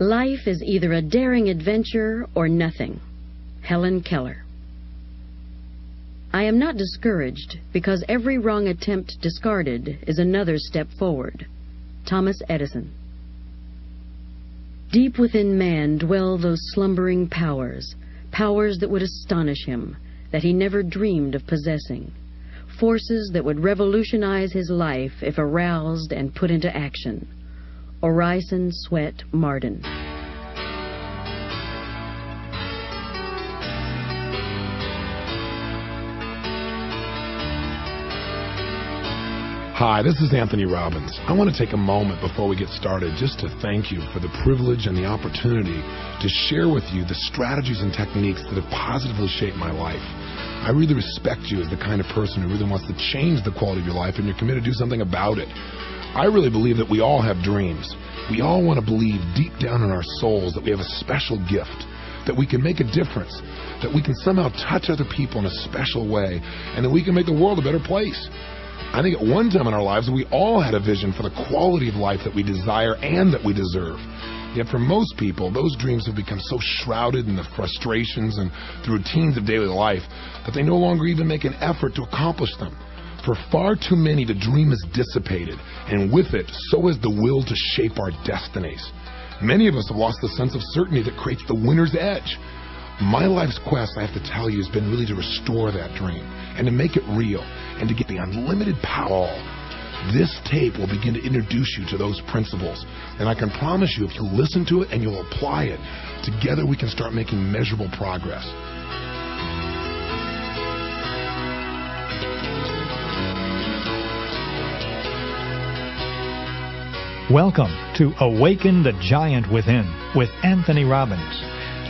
Life is either a daring adventure or nothing. Helen Keller. I am not discouraged, because every wrong attempt discarded is another step forward. Thomas Edison. Deep within man dwell those slumbering powers, powers that would astonish him, that he never dreamed of possessing, forces that would revolutionize his life if aroused and put into action. Orison Swett Marden. Hi, this is Anthony Robbins. I want to take a moment before we get started just to thank you for the privilege and the opportunity to share with you the strategies and techniques that have positively shaped my life. I really respect you as the kind of person who really wants to change the quality of your life, and you're committed to do something about it. I really believe that we all have dreams. We all want to believe deep down in our souls that we have a special gift, that we can make a difference, that we can somehow touch other people in a special way, and that we can make the world a better place. I think at one time in our lives, we all had a vision for the quality of life that we desire and that we deserve. Yet for most people, those dreams have become so shrouded in the frustrations and the routines of daily life that they no longer even make an effort to accomplish them. For far too many, the dream is dissipated, and with it, so is the will to shape our destinies. Many of us have lost the sense of certainty that creates the winner's edge. My life's quest, I have to tell you, has been really to restore that dream and to make it real and to get the unlimited power. This tape will begin to introduce you to those principles, and I can promise you, if you listen to it and you'll apply it, together we can start making measurable progress. Welcome to Awaken the Giant Within with Anthony Robbins.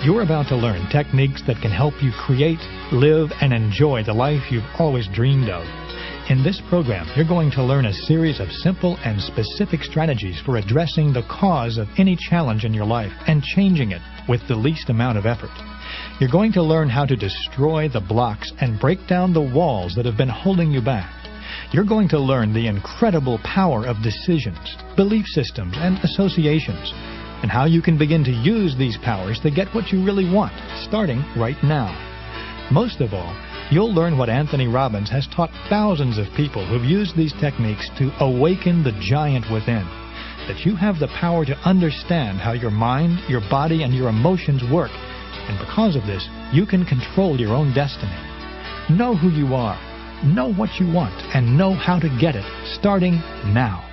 You're about to learn techniques that can help you create, live, and enjoy the life you've always dreamed of. In this program, you're going to learn a series of simple and specific strategies for addressing the cause of any challenge in your life and changing it with the least amount of effort. You're going to learn how to destroy the blocks and break down the walls that have been holding you back. You're going to learn the incredible power of decisions, belief systems, and associations, and how you can begin to use these powers to get what you really want, starting right now. Most of all, you'll learn what Anthony Robbins has taught thousands of people who've used these techniques to awaken the giant within. That you have the power to understand how your mind, your body, and your emotions work. And because of this, you can control your own destiny. Know who you are, know what you want, and know how to get it, starting now.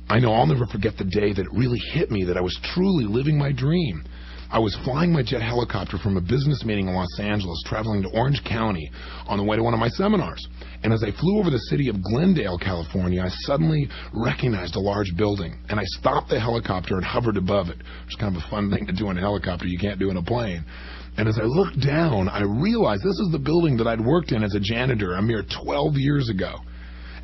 I know I'll never forget the day that it really hit me that I was truly living my dream. I was flying my jet helicopter from a business meeting in Los Angeles, traveling to Orange County on the way to one of my seminars. And as I flew over the city of Glendale, California, I suddenly recognized a large building. And I stopped the helicopter and hovered above it, which is kind of a fun thing to do in a helicopter you can't do in a plane. And as I looked down, I realized this is the building that I'd worked in as a janitor a mere 12 years ago.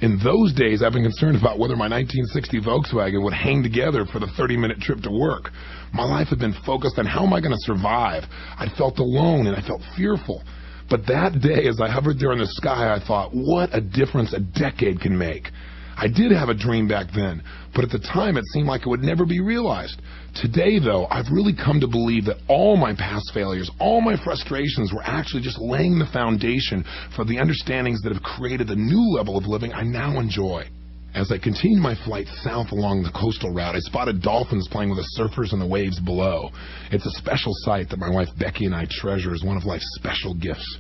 In those days, I've been concerned about whether my 1960 Volkswagen would hang together for the 30-minute trip to work. My life had been focused on how am I going to survive. I'd felt alone and I felt fearful. But that day, as I hovered there in the sky, I thought, what a difference a decade can make. I did have a dream back then, but at the time it seemed like it would never be realized. Today, though, I've really come to believe that all my past failures, all my frustrations were actually just laying the foundation for the understandings that have created the new level of living I now enjoy. As I continued my flight south along the coastal route, I spotted dolphins playing with the surfers in the waves below. It's a special sight that my wife Becky and I treasure as one of life's special gifts.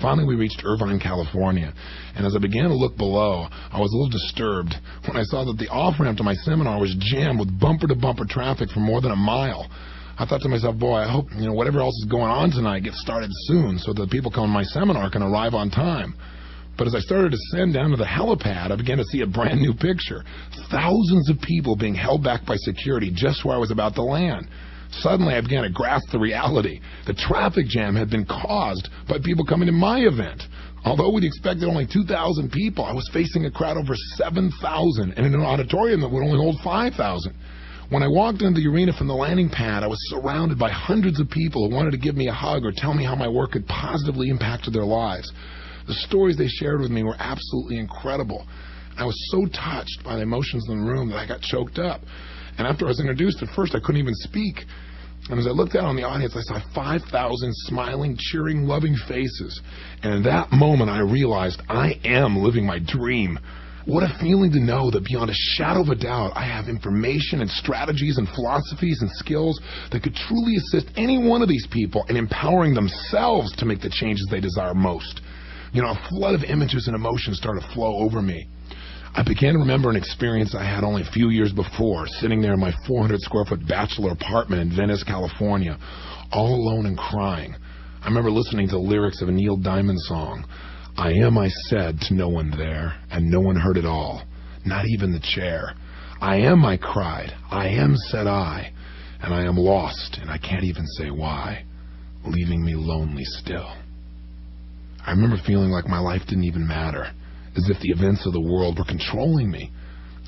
Finally, we reached Irvine, California, and as I began to look below, I was a little disturbed when I saw that the off-ramp to my seminar was jammed with bumper-to-bumper traffic for more than a mile. I thought to myself, boy, I hope whatever else is going on tonight gets started soon so that the people coming to my seminar can arrive on time. But as I started to descend down to the helipad, I began to see a brand new picture. Thousands of people being held back by security just where I was about to land. Suddenly, I began to grasp the reality. The traffic jam had been caused by people coming to my event. Although we'd expected only 2,000 people, I was facing a crowd over 7,000 and in an auditorium that would only hold 5,000. When I walked into the arena from the landing pad, I was surrounded by hundreds of people who wanted to give me a hug or tell me how my work had positively impacted their lives. The stories they shared with me were absolutely incredible. I was so touched by the emotions in the room that I got choked up. And after I was introduced, at first I couldn't even speak. And as I looked out on the audience, I saw 5,000 smiling, cheering, loving faces. And in that moment, I realized I am living my dream. What a feeling to know that beyond a shadow of a doubt, I have information and strategies and philosophies and skills that could truly assist any one of these people in empowering themselves to make the changes they desire most. You know, a flood of images and emotions started to flow over me. I began to remember an experience I had only a few years before, sitting there in my 400-square-foot bachelor apartment in Venice, California, all alone and crying. I remember listening to the lyrics of a Neil Diamond song. I am, I said, to no one there, and no one heard it all, not even the chair. I am, I cried, I am, said I, and I am lost, and I can't even say why, leaving me lonely still. I remember feeling like my life didn't even matter, as if the events of the world were controlling me.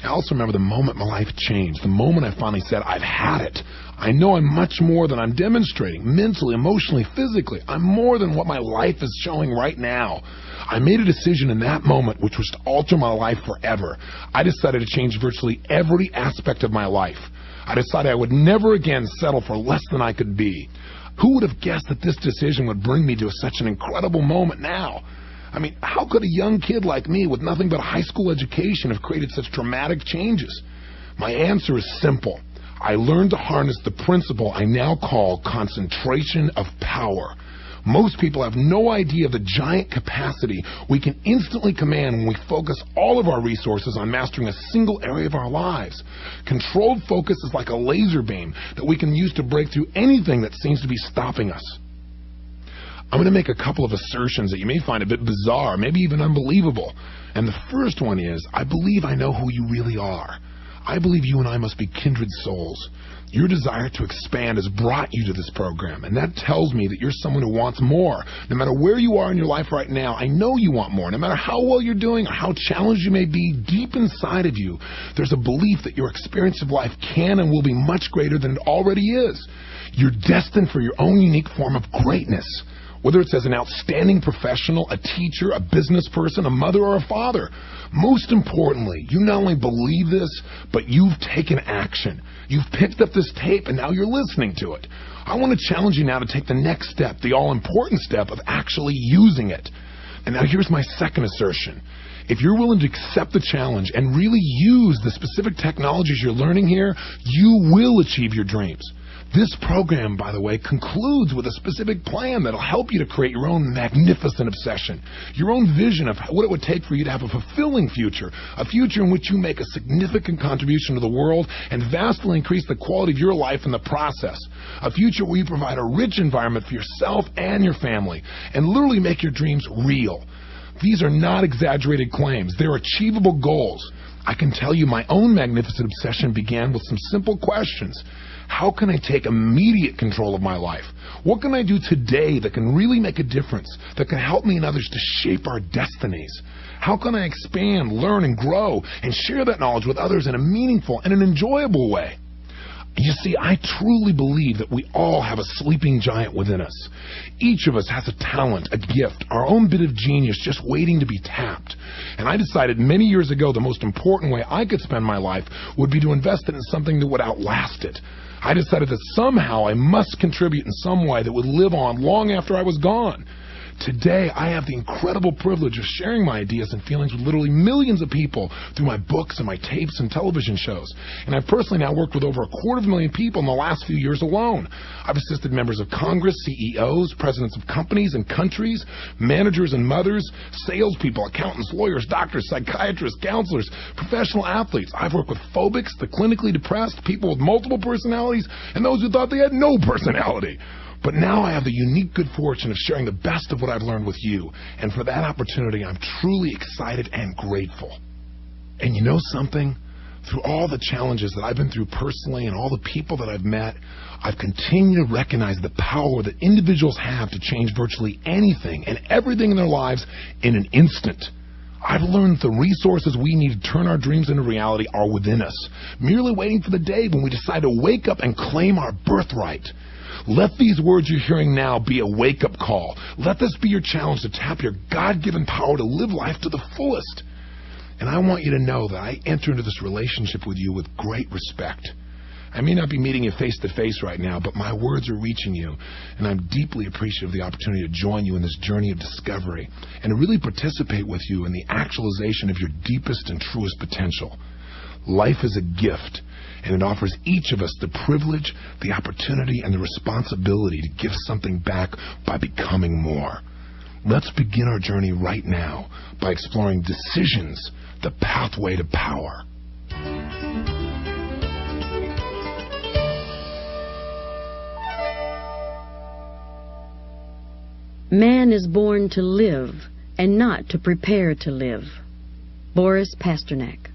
I also remember the moment my life changed, the moment I finally said, I've had it. I know I'm much more than I'm demonstrating, mentally, emotionally, physically. I'm more than what my life is showing right now. I made a decision in that moment which was to alter my life forever. I decided to change virtually every aspect of my life. I decided I would never again settle for less than I could be. Who would have guessed that this decision would bring me to such an incredible moment now? I mean, how could a young kid like me with nothing but a high school education have created such dramatic changes? My answer is simple. I learned to harness the principle I now call concentration of power. Most people have no idea of the giant capacity we can instantly command when we focus all of our resources on mastering a single area of our lives. Controlled focus is like a laser beam that we can use to break through anything that seems to be stopping us. I'm going to make a couple of assertions that you may find a bit bizarre, maybe even unbelievable. And the first one is, I believe I know who you really are. I believe you and I must be kindred souls. Your desire to expand has brought you to this program, and that tells me that you're someone who wants more. No matter where you are in your life right now, I know you want more. No matter how well you're doing or how challenged you may be, deep inside of you, there's a belief that your experience of life can and will be much greater than it already is. You're destined for your own unique form of greatness. Whether it's as an outstanding professional, a teacher, a business person, a mother, or a father. Most importantly, you not only believe this, but you've taken action. You've picked up this tape and now you're listening to it. I want to challenge you now to take the next step, the all-important step of actually using it. And now here's my second assertion. If you're willing to accept the challenge and really use the specific technologies you're learning here, you will achieve your dreams. This program, by the way, concludes with a specific plan that'll help you to create your own magnificent obsession, your own vision of what it would take for you to have a fulfilling future, a future in which you make a significant contribution to the world and vastly increase the quality of your life in the process, a future where you provide a rich environment for yourself and your family and literally make your dreams real. These are not exaggerated claims. They're achievable goals. I can tell you my own magnificent obsession began with some simple questions. How can I take immediate control of my life? What can I do today that can really make a difference, that can help me and others to shape our destinies? How can I expand, learn, and grow, and share that knowledge with others in a meaningful and an enjoyable way? You see, I truly believe that we all have a sleeping giant within us. Each of us has a talent, a gift, our own bit of genius just waiting to be tapped. And I decided many years ago the most important way I could spend my life would be to invest it in something that would outlast it. I decided that somehow I must contribute in some way that would live on long after I was gone. Today, I have the incredible privilege of sharing my ideas and feelings with literally millions of people through my books and my tapes and television shows. And I've personally now worked with over 250,000 people in the last few years alone. I've assisted members of Congress, CEOs, presidents of companies and countries, managers and mothers, salespeople, accountants, lawyers, doctors, psychiatrists, counselors, professional athletes. I've worked with phobics, the clinically depressed, people with multiple personalities, and those who thought they had no personality. But now I have the unique good fortune of sharing the best of what I've learned with you. And for that opportunity, I'm truly excited and grateful. And you know something? Through all the challenges that I've been through personally and all the people that I've met, I've continued to recognize the power that individuals have to change virtually anything and everything in their lives in an instant. I've learned the resources we need to turn our dreams into reality are within us, merely waiting for the day when we decide to wake up and claim our birthright. Let these words you're hearing now be a wake-up call. Let this be your challenge to tap your God-given power to live life to the fullest. And I want you to know that I enter into this relationship with you with great respect. I may not be meeting you face to face right now, but my words are reaching you, and I'm deeply appreciative of the opportunity to join you in this journey of discovery and to really participate with you in the actualization of your deepest and truest potential. Life is a gift, and it offers each of us the privilege, the opportunity, and the responsibility to give something back by becoming more. Let's begin our journey right now by exploring decisions, the pathway to power. Man is born to live and not to prepare to live. Boris Pasternak.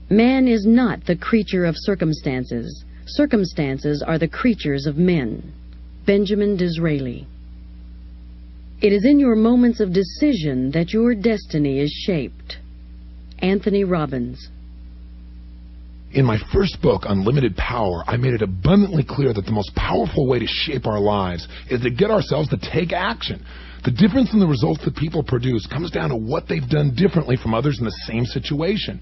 Man is not the creature of circumstances. Circumstances are the creatures of men. Benjamin Disraeli. It is in your moments of decision that your destiny is shaped. Anthony Robbins. In my first book, Unlimited Power, I made it abundantly clear that the most powerful way to shape our lives is to get ourselves to take action. The difference in the results that people produce comes down to what they've done differently from others in the same situation.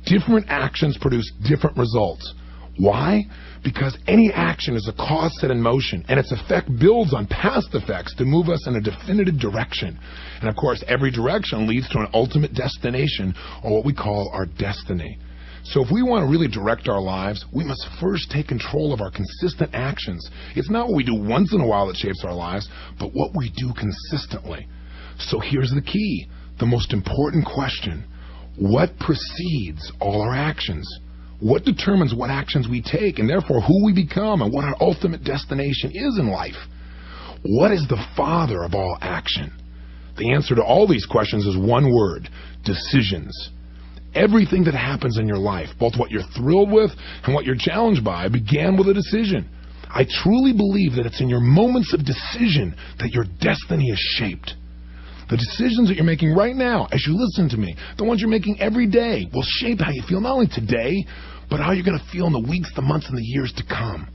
Different actions produce different results. Why? Because any action is a cause set in motion, and its effect builds on past effects to move us in a definitive direction. And of course, every direction leads to an ultimate destination, or what we call our destiny. So if we want to really direct our lives, we must first take control of our consistent actions. It's not what we do once in a while that shapes our lives, but what we do consistently. So here's the key, the most important question. What precedes all our actions? What determines what actions we take, and therefore who we become and what our ultimate destination is in life? What is the father of all action? The answer to all these questions is one word: decisions. Everything that happens in your life, both what you're thrilled with and what you're challenged by, began with a decision. I truly believe that it's in your moments of decision that your destiny is shaped. The decisions that you're making right now, as you listen to me, the ones you're making every day, will shape how you feel not only today, but how you're going to feel in the weeks, the months, and the years to come.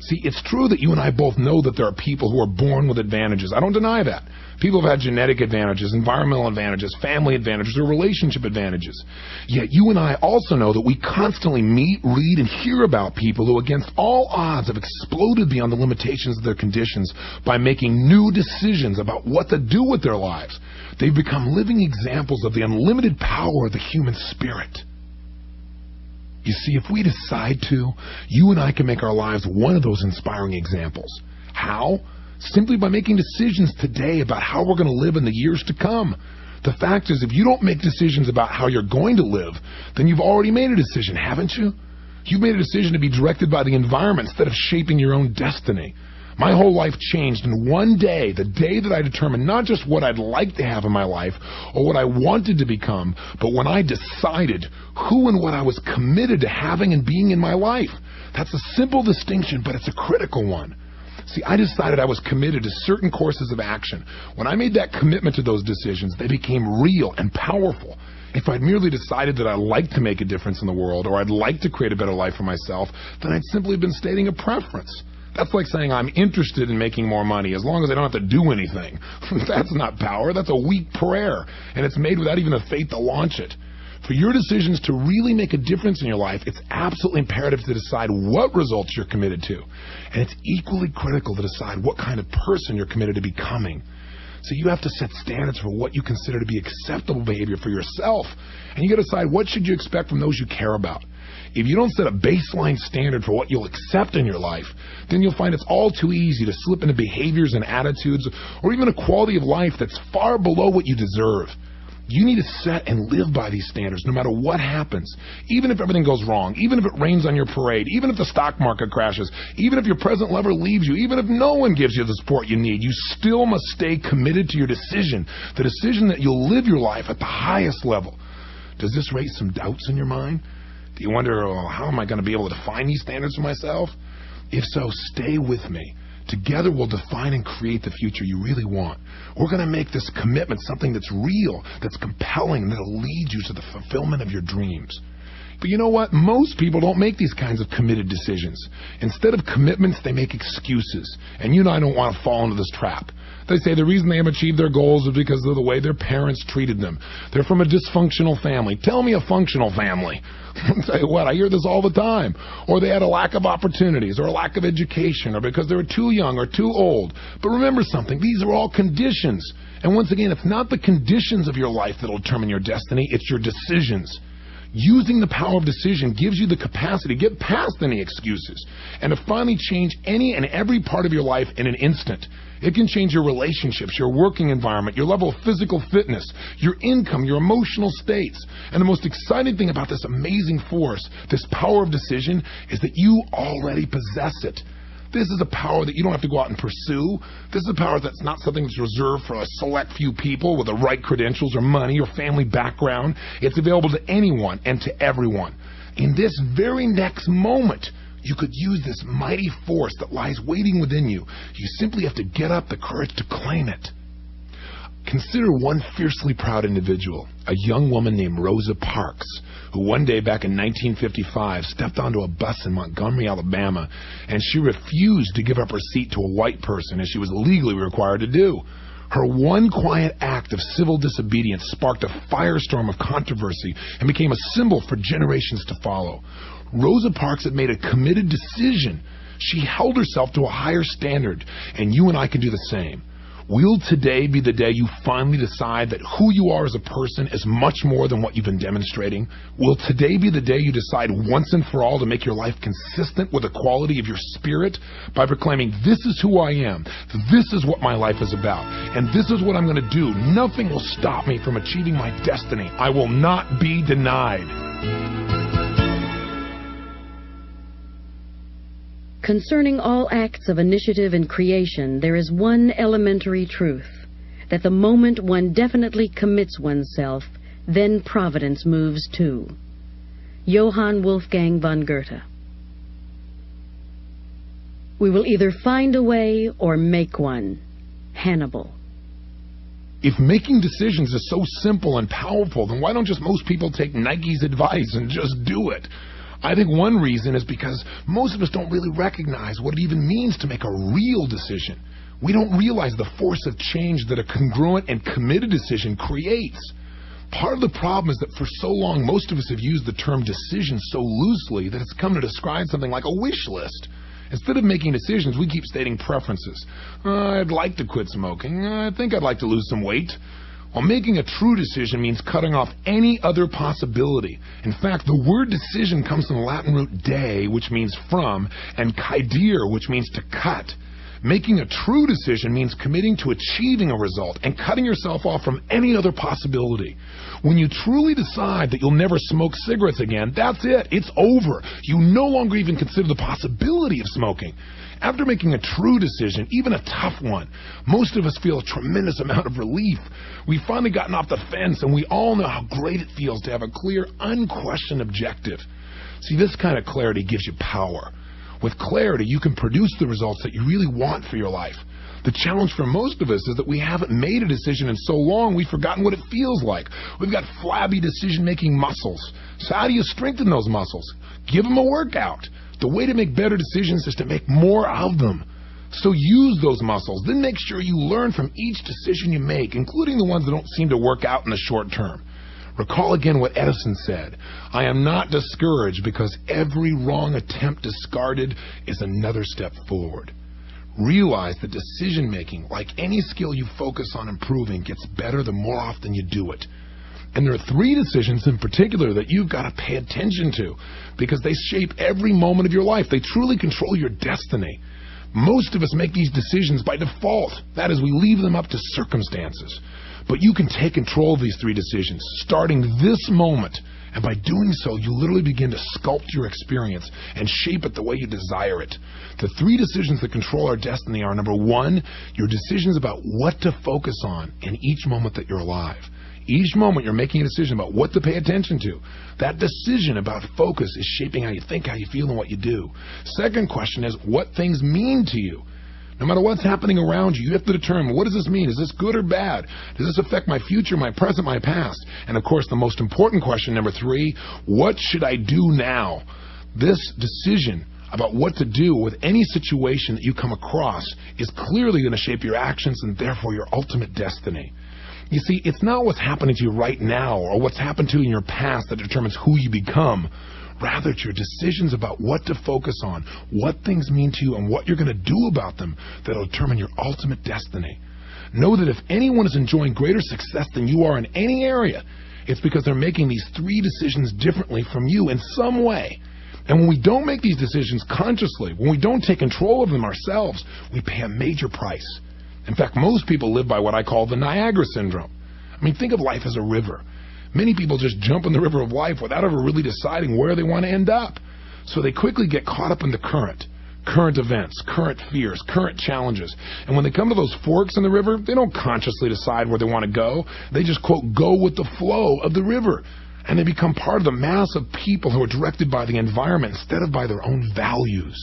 See, it's true that you and I both know that there are people who are born with advantages. I don't deny that. People have had genetic advantages, environmental advantages, family advantages, or relationship advantages. Yet you and I also know that we constantly meet, read, and hear about people who, against all odds, have exploded beyond the limitations of their conditions by making new decisions about what to do with their lives. They've become living examples of the unlimited power of the human spirit. You see, if we decide to, you and I can make our lives one of those inspiring examples. How? Simply by making decisions today about how we're going to live in the years to come. The fact is, if you don't make decisions about how you're going to live, then you've already made a decision, haven't you? You've made a decision to be directed by the environment instead of shaping your own destiny. My whole life changed in one day, the day that I determined not just what I'd like to have in my life or what I wanted to become, but when I decided who and what I was committed to having and being in my life. That's a simple distinction, but it's a critical one. See, I decided I was committed to certain courses of action. When I made that commitment to those decisions, they became real and powerful. If I'd merely decided that I'd like to make a difference in the world or I'd like to create a better life for myself, then I'd simply been stating a preference. That's like saying I'm interested in making more money as long as I don't have to do anything. That's not power. That's a weak prayer, and it's made without even the faith to launch it. For your decisions to really make a difference in your life, it's absolutely imperative to decide what results you're committed to. And it's equally critical to decide what kind of person you're committed to becoming. So you have to set standards for what you consider to be acceptable behavior for yourself. And you got to decide what should you expect from those you care about. If you don't set a baseline standard for what you'll accept in your life, then you'll find it's all too easy to slip into behaviors and attitudes or even a quality of life that's far below what you deserve. You need to set and live by these standards no matter what happens. Even if everything goes wrong, even if it rains on your parade, even if the stock market crashes, even if your present lover leaves you, even if no one gives you the support you need, you still must stay committed to your decision, the decision that you'll live your life at the highest level. Does this raise some doubts in your mind? Do you wonder, how am I going to be able to define these standards for myself? If so, stay with me. Together we'll define and create the future you really want. We're going to make this commitment something that's real, that's compelling, and that'll lead you to the fulfillment of your dreams. But you know what? Most people don't make these kinds of committed decisions. Instead of commitments, they make excuses. And you and I don't want to fall into this trap. They say the reason they haven't achieved their goals is because of the way their parents treated them. They're from a dysfunctional family. Tell me a functional family. I'll tell you what, I hear this all the time. Or they had a lack of opportunities, or a lack of education, or because they were too young or too old. But remember something, these are all conditions. And once again, it's not the conditions of your life that will determine your destiny, it's your decisions. Using the power of decision gives you the capacity to get past any excuses and to finally change any and every part of your life in an instant. It can change your relationships, your working environment, your level of physical fitness, your income, your emotional states. And the most exciting thing about this amazing force, this power of decision, is that you already possess it. This is a power that you don't have to go out and pursue. This is a power that's not something that's reserved for a select few people with the right credentials or money or family background. It's available to anyone and to everyone. In this very next moment, you could use this mighty force that lies waiting within you. You simply have to get up the courage to claim it. Consider one fiercely proud individual, a young woman named Rosa Parks, who one day back in 1955 stepped onto a bus in Montgomery, Alabama, and she refused to give up her seat to a white person as she was legally required to do. Her one quiet act of civil disobedience sparked a firestorm of controversy and became a symbol for generations to follow. Rosa Parks had made a committed decision. She held herself to a higher standard, and you and I can do the same. Will today be the day you finally decide that who you are as a person is much more than what you've been demonstrating? Will today be the day you decide once and for all to make your life consistent with the quality of your spirit by proclaiming, this is who I am, this is what my life is about, and this is what I'm going to do. Nothing will stop me from achieving my destiny. I will not be denied. Concerning all acts of initiative and creation, there is one elementary truth, that the moment one definitely commits oneself, then providence moves too. Johann Wolfgang von Goethe. We will either find a way or make one. Hannibal. If making decisions is so simple and powerful, then why don't just most people take Nike's advice and just do it? I think one reason is because most of us don't really recognize what it even means to make a real decision. We don't realize the force of change that a congruent and committed decision creates. Part of the problem is that for so long, most of us have used the term decision so loosely that it's come to describe something like a wish list. Instead of making decisions, we keep stating preferences. I'd like to quit smoking. I think I'd like to lose some weight. While making a true decision means cutting off any other possibility. In fact, the word decision comes from the Latin root de, which means from, and caedere, which means to cut. Making a true decision means committing to achieving a result and cutting yourself off from any other possibility. When you truly decide that you'll never smoke cigarettes again, that's it. It's over. You no longer even consider the possibility of smoking. After making a true decision, even a tough one, most of us feel a tremendous amount of relief. We've finally gotten off the fence, and we all know how great it feels to have a clear, unquestioned objective. See, this kind of clarity gives you power. With clarity, you can produce the results that you really want for your life. The challenge for most of us is that we haven't made a decision in so long we've forgotten what it feels like. We've got flabby decision-making muscles. So how do you strengthen those muscles? Give them a workout. The way to make better decisions is to make more of them. So use those muscles. Then make sure you learn from each decision you make, including the ones that don't seem to work out in the short term. Recall again what Edison said. I am not discouraged because every wrong attempt discarded is another step forward. Realize that decision-making, like any skill you focus on improving, gets better the more often you do it. And there are 3 decisions in particular that you've got to pay attention to because they shape every moment of your life. They truly control your destiny. Most of us make these decisions by default. That is, we leave them up to circumstances. But you can take control of these 3 decisions starting this moment. And by doing so, you literally begin to sculpt your experience and shape it the way you desire it. The 3 decisions that control our destiny are, number 1, your decisions about what to focus on in each moment that you're alive. Each moment you're making a decision about what to pay attention to. That decision about focus is shaping how you think, how you feel, and what you do. Second question is, what things mean to you? No matter what's happening around you, you have to determine, what does this mean? Is this good or bad? Does this affect my future, my present, my past? And of course, the most important question, number 3, what should I do now? This decision about what to do with any situation that you come across is clearly going to shape your actions and therefore your ultimate destiny. You see, it's not what's happening to you right now or what's happened to you in your past that determines who you become. Rather, it's your decisions about what to focus on, what things mean to you, and what you're going to do about them that will determine your ultimate destiny. Know that if anyone is enjoying greater success than you are in any area, it's because they're making these 3 decisions differently from you in some way. And when we don't make these decisions consciously, when we don't take control of them ourselves, we pay a major price. In fact, most people live by what I call the Niagara syndrome. I mean, think of life as a river. Many people just jump in the river of life without ever really deciding where they want to end up. So they quickly get caught up in the current events, current fears, current challenges. And when they come to those forks in the river, they don't consciously decide where they want to go. They just, quote, go with the flow of the river. And they become part of the mass of people who are directed by the environment instead of by their own values.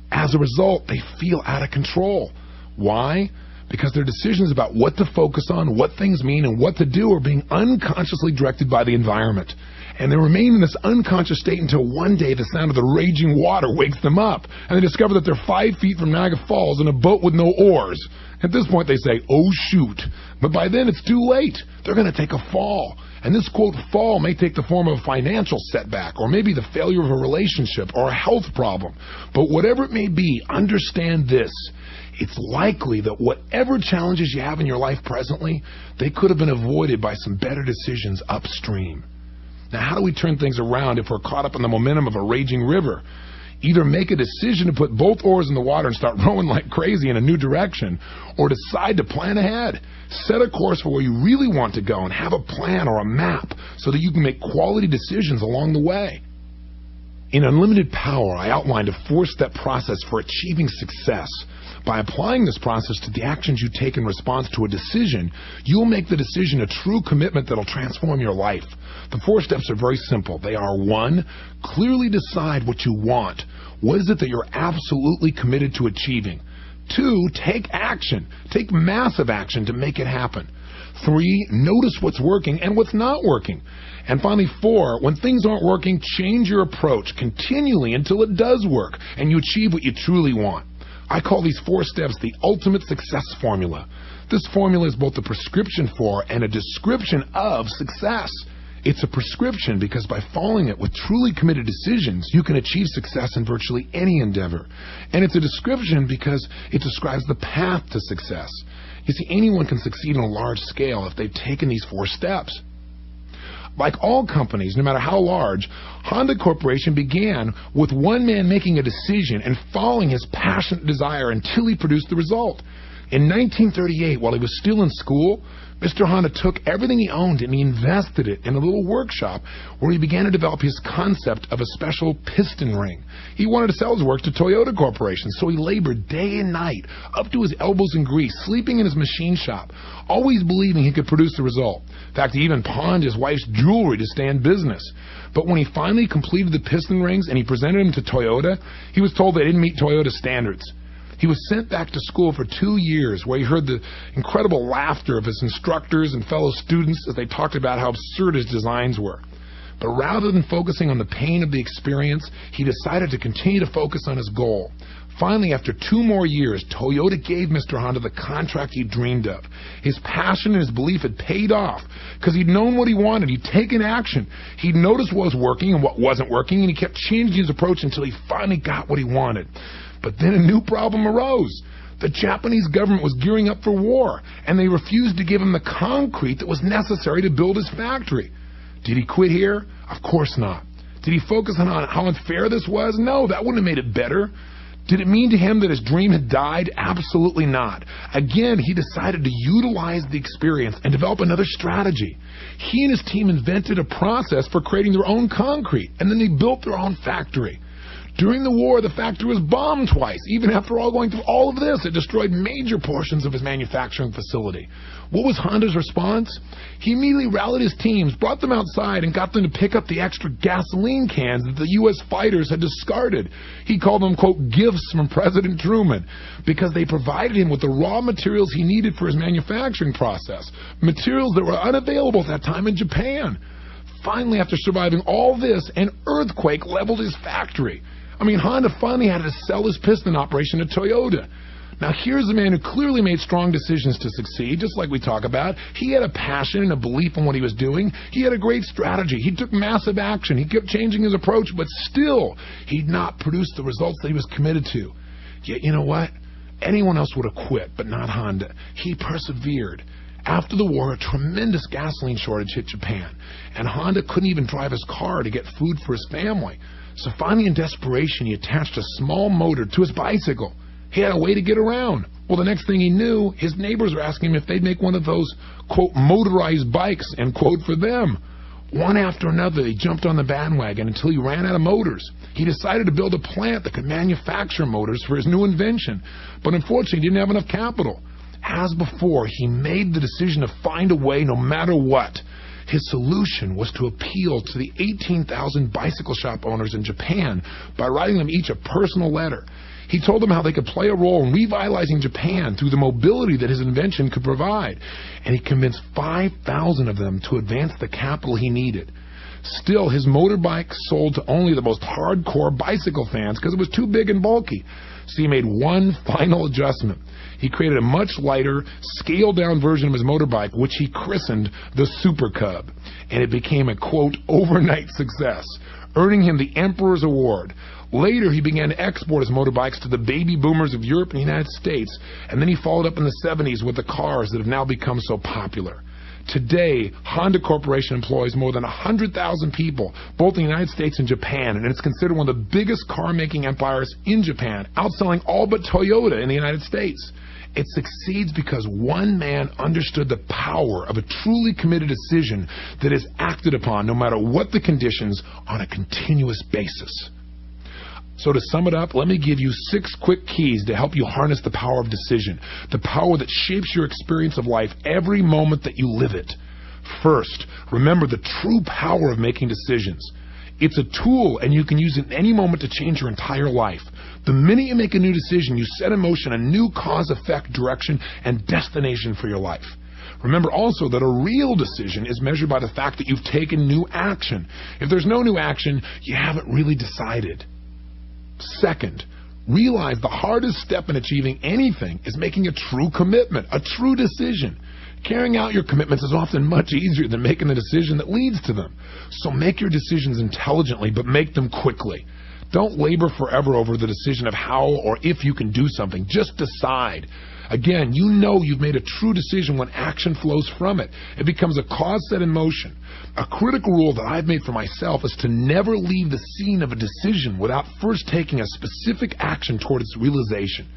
As a result, they feel out of control. Why? Because their decisions about what to focus on, what things mean, and what to do are being unconsciously directed by the environment. And they remain in this unconscious state until one day the sound of the raging water wakes them up, and they discover that they're 5 feet from Niagara Falls in a boat with no oars. At this point they say, oh shoot. But by then it's too late. They're going to take a fall. And this, quote, fall may take the form of a financial setback, or maybe the failure of a relationship, or a health problem. But whatever it may be, understand this. It's likely that whatever challenges you have in your life presently, they could have been avoided by some better decisions upstream. Now, how do we turn things around if we're caught up in the momentum of a raging river? Either make a decision to put both oars in the water and start rowing like crazy in a new direction, or decide to plan ahead. Set a course for where you really want to go and have a plan or a map so that you can make quality decisions along the way. In Unlimited Power, I outlined a 4-step process for achieving success. By applying this process to the actions you take in response to a decision, you'll make the decision a true commitment that'll transform your life. The 4 steps are very simple. They are: 1, clearly decide what you want. What is it that you're absolutely committed to achieving? 2, take action. Take massive action to make it happen. 3, notice what's working and what's not working. And finally, 4, when things aren't working, change your approach continually until it does work and you achieve what you truly want. I call these 4 steps the ultimate success formula. This formula is both a prescription for and a description of success. It's a prescription because by following it with truly committed decisions, you can achieve success in virtually any endeavor. And it's a description because it describes the path to success. You see, anyone can succeed on a large scale if they've taken these 4 steps. Like all companies, no matter how large, Honda Corporation began with one man making a decision and following his passionate desire until he produced the result. In 1938, while he was still in school, Mr. Honda took everything he owned and he invested it in a little workshop where he began to develop his concept of a special piston ring. He wanted to sell his work to Toyota Corporation, so he labored day and night, up to his elbows in grease, sleeping in his machine shop, always believing he could produce the result. In fact, he even pawned his wife's jewelry to stay in business. But when he finally completed the piston rings and he presented them to Toyota, he was told they didn't meet Toyota standards. He was sent back to school for 2 years, where he heard the incredible laughter of his instructors and fellow students as they talked about how absurd his designs were. But rather than focusing on the pain of the experience, he decided to continue to focus on his goal. Finally, after 2 more years, Toyota gave Mr. Honda the contract he dreamed of. His passion and his belief had paid off because he'd known what he wanted. He'd taken action. He'd noticed what was working and what wasn't working, and he kept changing his approach until he finally got what he wanted. But then a new problem arose. The Japanese government was gearing up for war, and they refused to give him the concrete that was necessary to build his factory. Did he quit here? Of course not. Did he focus on how unfair this was? No, that wouldn't have made it better. Did it mean to him that his dream had died? Absolutely not. Again, he decided to utilize the experience and develop another strategy. He and his team invented a process for creating their own concrete, and then they built their own factory. During the war, the factory was bombed twice. Even after going through all of this, it destroyed major portions of his manufacturing facility. What was Honda's response? He immediately rallied his teams, brought them outside, and got them to pick up the extra gasoline cans that the U.S. fighters had discarded. He called them, quote, gifts from President Truman, because they provided him with the raw materials he needed for his manufacturing process, materials that were unavailable at that time in Japan. Finally, after surviving all this, an earthquake leveled his factory. Honda finally had to sell his piston operation to Toyota. Now, here's a man who clearly made strong decisions to succeed, just like we talk about. He had a passion and a belief in what he was doing. He had a great strategy. He took massive action. He kept changing his approach, but still, he'd not produced the results that he was committed to. Yet, you know what? Anyone else would have quit, but not Honda. He persevered. After the war, a tremendous gasoline shortage hit Japan, and Honda couldn't even drive his car to get food for his family. So finally, in desperation, he attached a small motor to his bicycle. He had a way to get around. Well, the next thing he knew, his neighbors were asking him if they'd make one of those, quote, motorized bikes, end quote, for them. One after another, they jumped on the bandwagon until he ran out of motors. He decided to build a plant that could manufacture motors for his new invention, but unfortunately, he didn't have enough capital. As before, he made the decision to find a way no matter what. His solution was to appeal to the 18,000 bicycle shop owners in Japan by writing them each a personal letter. He told them how they could play a role in revitalizing Japan through the mobility that his invention could provide, and he convinced 5,000 of them to advance the capital he needed. Still, his motorbike sold to only the most hardcore bicycle fans because it was too big and bulky. So he made one final adjustment. He created a much lighter, scaled-down version of his motorbike, which he christened the Super Cub, and it became a, quote, overnight success, earning him the Emperor's Award. Later, he began to export his motorbikes to the baby boomers of Europe and the United States, and then he followed up in the 70s with the cars that have now become so popular. Today, Honda Corporation employs more than 100,000 people, both in the United States and Japan, and it's considered one of the biggest car-making empires in Japan, outselling all but Toyota in the United States. It succeeds because one man understood the power of a truly committed decision that is acted upon no matter what the conditions on a continuous basis. So to sum it up, let me give you 6 quick keys to help you harness the power of decision, the power that shapes your experience of life every moment that you live it. First, remember the true power of making decisions. It's a tool, and you can use it in any moment to change your entire life. The minute you make a new decision, you set in motion a new cause-effect direction and destination for your life. Remember also that a real decision is measured by the fact that you've taken new action. If there's no new action, you haven't really decided. Second, realize the hardest step in achieving anything is making a true commitment, a true decision. Carrying out your commitments is often much easier than making the decision that leads to them. So make your decisions intelligently, but make them quickly. Don't labor forever over the decision of how or if you can do something. Just decide. Again, you know you've made a true decision when action flows from it. It becomes a cause set in motion. A critical rule that I've made for myself is to never leave the scene of a decision without first taking a specific action toward its realization.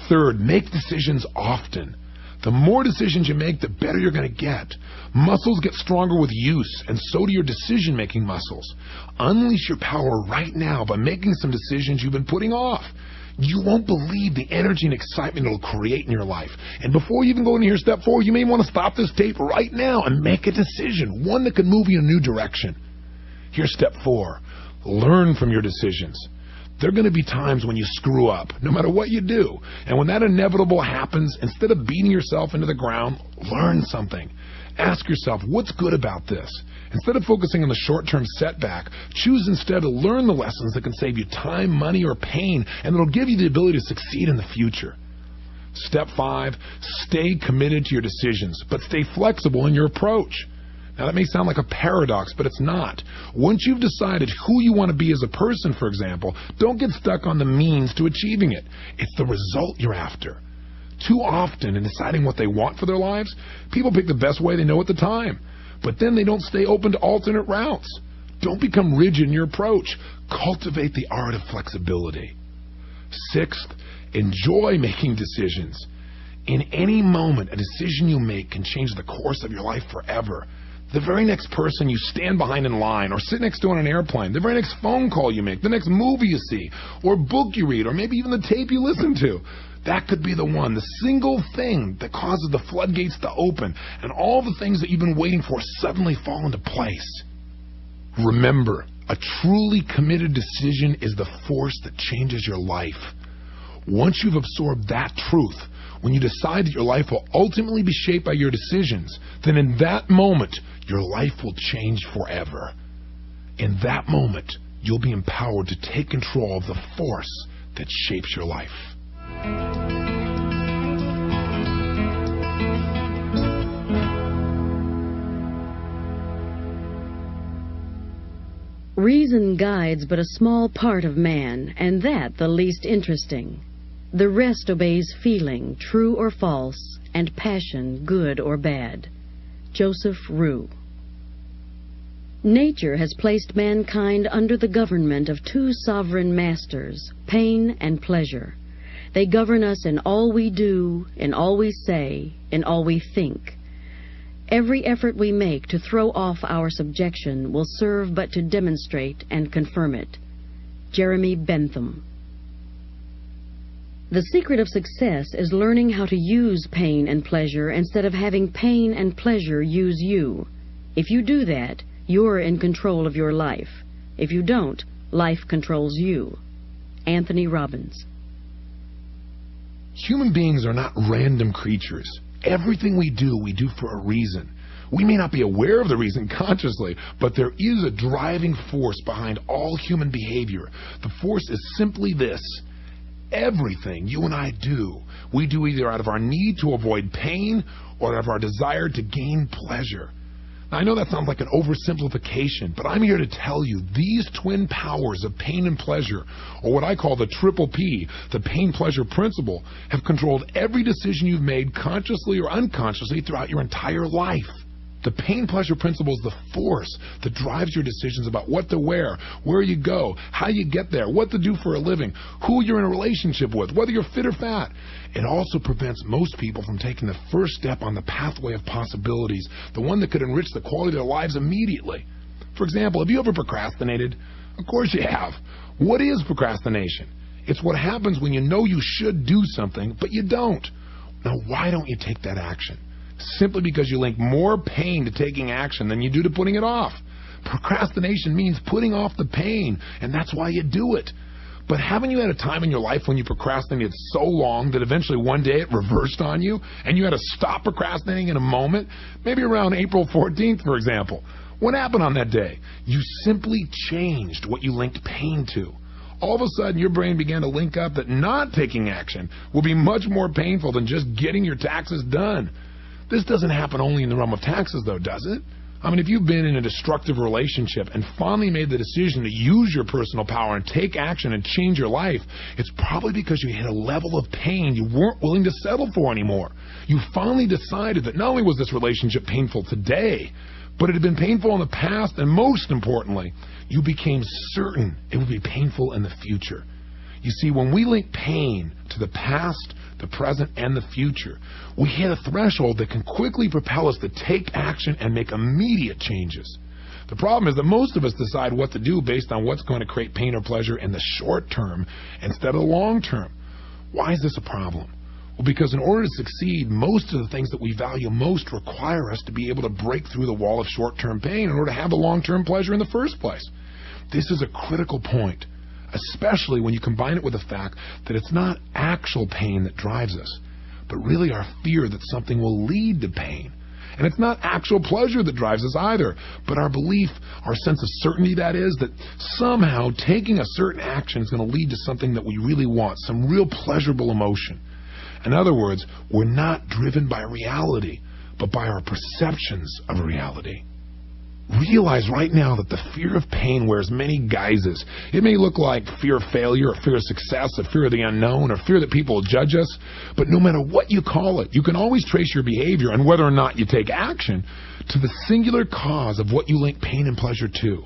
Third, make decisions often. The more decisions you make, the better you're going to get. Muscles get stronger with use, and so do your decision-making muscles. Unleash your power right now by making some decisions you've been putting off. You won't believe the energy and excitement it'll create in your life. And before you even go into your step 4, you may want to stop this tape right now and make a decision, one that could move you in a new direction. Here's step 4. Learn from your decisions. There are going to be times when you screw up, no matter what you do. And when that inevitable happens, instead of beating yourself into the ground, learn something. Ask yourself, what's good about this? Instead of focusing on the short-term setback, choose instead to learn the lessons that can save you time, money, or pain, and that'll give you the ability to succeed in the future. Step 5, stay committed to your decisions, but stay flexible in your approach. Now, that may sound like a paradox, but it's not. Once you've decided who you want to be as a person, for example, don't get stuck on the means to achieving it. It's the result you're after. Too often, in deciding what they want for their lives, people pick the best way they know at the time. But then they don't stay open to alternate routes. Don't become rigid in your approach. Cultivate the art of flexibility. 6th, enjoy making decisions. In any moment, a decision you make can change the course of your life forever. The very next person you stand behind in line or sit next to on an airplane, the very next phone call you make, the next movie you see, or book you read, or maybe even the tape you listen to, that could be the one, the single thing that causes the floodgates to open and all the things that you've been waiting for suddenly fall into place. Remember, a truly committed decision is the force that changes your life. Once you've absorbed that truth, when you decide that your life will ultimately be shaped by your decisions, then in that moment, your life will change forever. In that moment, you'll be empowered to take control of the force that shapes your life. Reason guides but a small part of man, and that the least interesting. The rest obeys feeling, true or false, and passion, good or bad. Joseph Roux. Nature has placed mankind under the government of two sovereign masters, pain and pleasure. They govern us in all we do, in all we say, in all we think. Every effort we make to throw off our subjection will serve but to demonstrate and confirm it. Jeremy Bentham. The secret of success is learning how to use pain and pleasure instead of having pain and pleasure use you. If you do that, you're in control of your life. If you don't, life controls you. Anthony Robbins. Human beings are not random creatures. Everything we do for a reason. We may not be aware of the reason consciously, but there is a driving force behind all human behavior. The force is simply this. Everything you and I do, we do either out of our need to avoid pain or out of our desire to gain pleasure. Now, I know that sounds like an oversimplification, but I'm here to tell you these twin powers of pain and pleasure, or what I call the triple P, the pain-pleasure principle, have controlled every decision you've made consciously or unconsciously throughout your entire life. The pain-pleasure principle is the force that drives your decisions about what to wear, where you go, how you get there, what to do for a living, who you're in a relationship with, whether you're fit or fat. It also prevents most people from taking the first step on the pathway of possibilities, the one that could enrich the quality of their lives immediately. For example, have you ever procrastinated? Of course you have. What is procrastination? It's what happens when you know you should do something, but you don't. Now, why don't you take that action? Simply because you link more pain to taking action than you do to putting it off. Procrastination means putting off the pain, and that's why you do it. But haven't you had a time in your life when you procrastinated so long that eventually one day it reversed on you, and you had to stop procrastinating in a moment? Maybe around April 14th, for example. What happened on that day? You simply changed what you linked pain to. All of a sudden, your brain began to link up that not taking action will be much more painful than just getting your taxes done. This doesn't happen only in the realm of taxes, though, does it? I mean, if you've been in a destructive relationship and finally made the decision to use your personal power and take action and change your life, it's probably because you hit a level of pain you weren't willing to settle for anymore. You finally decided that not only was this relationship painful today, but it had been painful in the past, and most importantly, you became certain it would be painful in the future. You see, when we link pain to the past, the present, and the future, we hit a threshold that can quickly propel us to take action and make immediate changes. The problem is that most of us decide what to do based on what's going to create pain or pleasure in the short term instead of the long term. Why is this a problem? Well, because in order to succeed, most of the things that we value most require us to be able to break through the wall of short-term pain in order to have the long-term pleasure in the first place. This is a critical point, especially when you combine it with the fact that it's not actual pain that drives us, but really our fear that something will lead to pain. And it's not actual pleasure that drives us either, but our belief, our sense of certainty, that is, that somehow taking a certain action is going to lead to something that we really want, some real pleasurable emotion. In other words, we're not driven by reality, but by our perceptions of reality. Realize right now that the fear of pain wears many guises. It may look like fear of failure, or fear of success, or fear of the unknown, or fear that people will judge us. But no matter what you call it, you can always trace your behavior and whether or not you take action to the singular cause of what you link pain and pleasure to.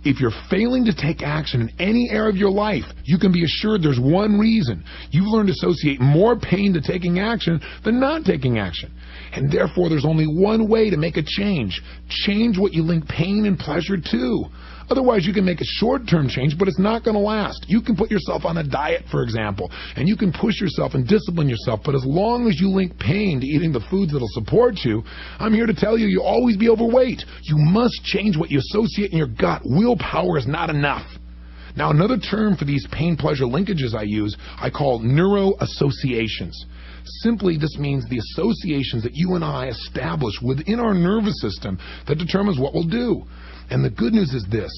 If you're failing to take action in any area of your life, you can be assured there's one reason. You've learned to associate more pain to taking action than not taking action. And therefore, there's only one way to make a change. Change what you link pain and pleasure to. Otherwise, you can make a short-term change, but it's not going to last. You can put yourself on a diet, for example, and you can push yourself and discipline yourself, but as long as you link pain to eating the foods that'll support you, I'm here to tell you, you'll always be overweight. You must change what you associate in your gut. Willpower is not enough. Now, another term for these pain-pleasure linkages I use, I call neuroassociations. Simply, this means the associations that you and I establish within our nervous system that determines what we'll do. And the good news is this: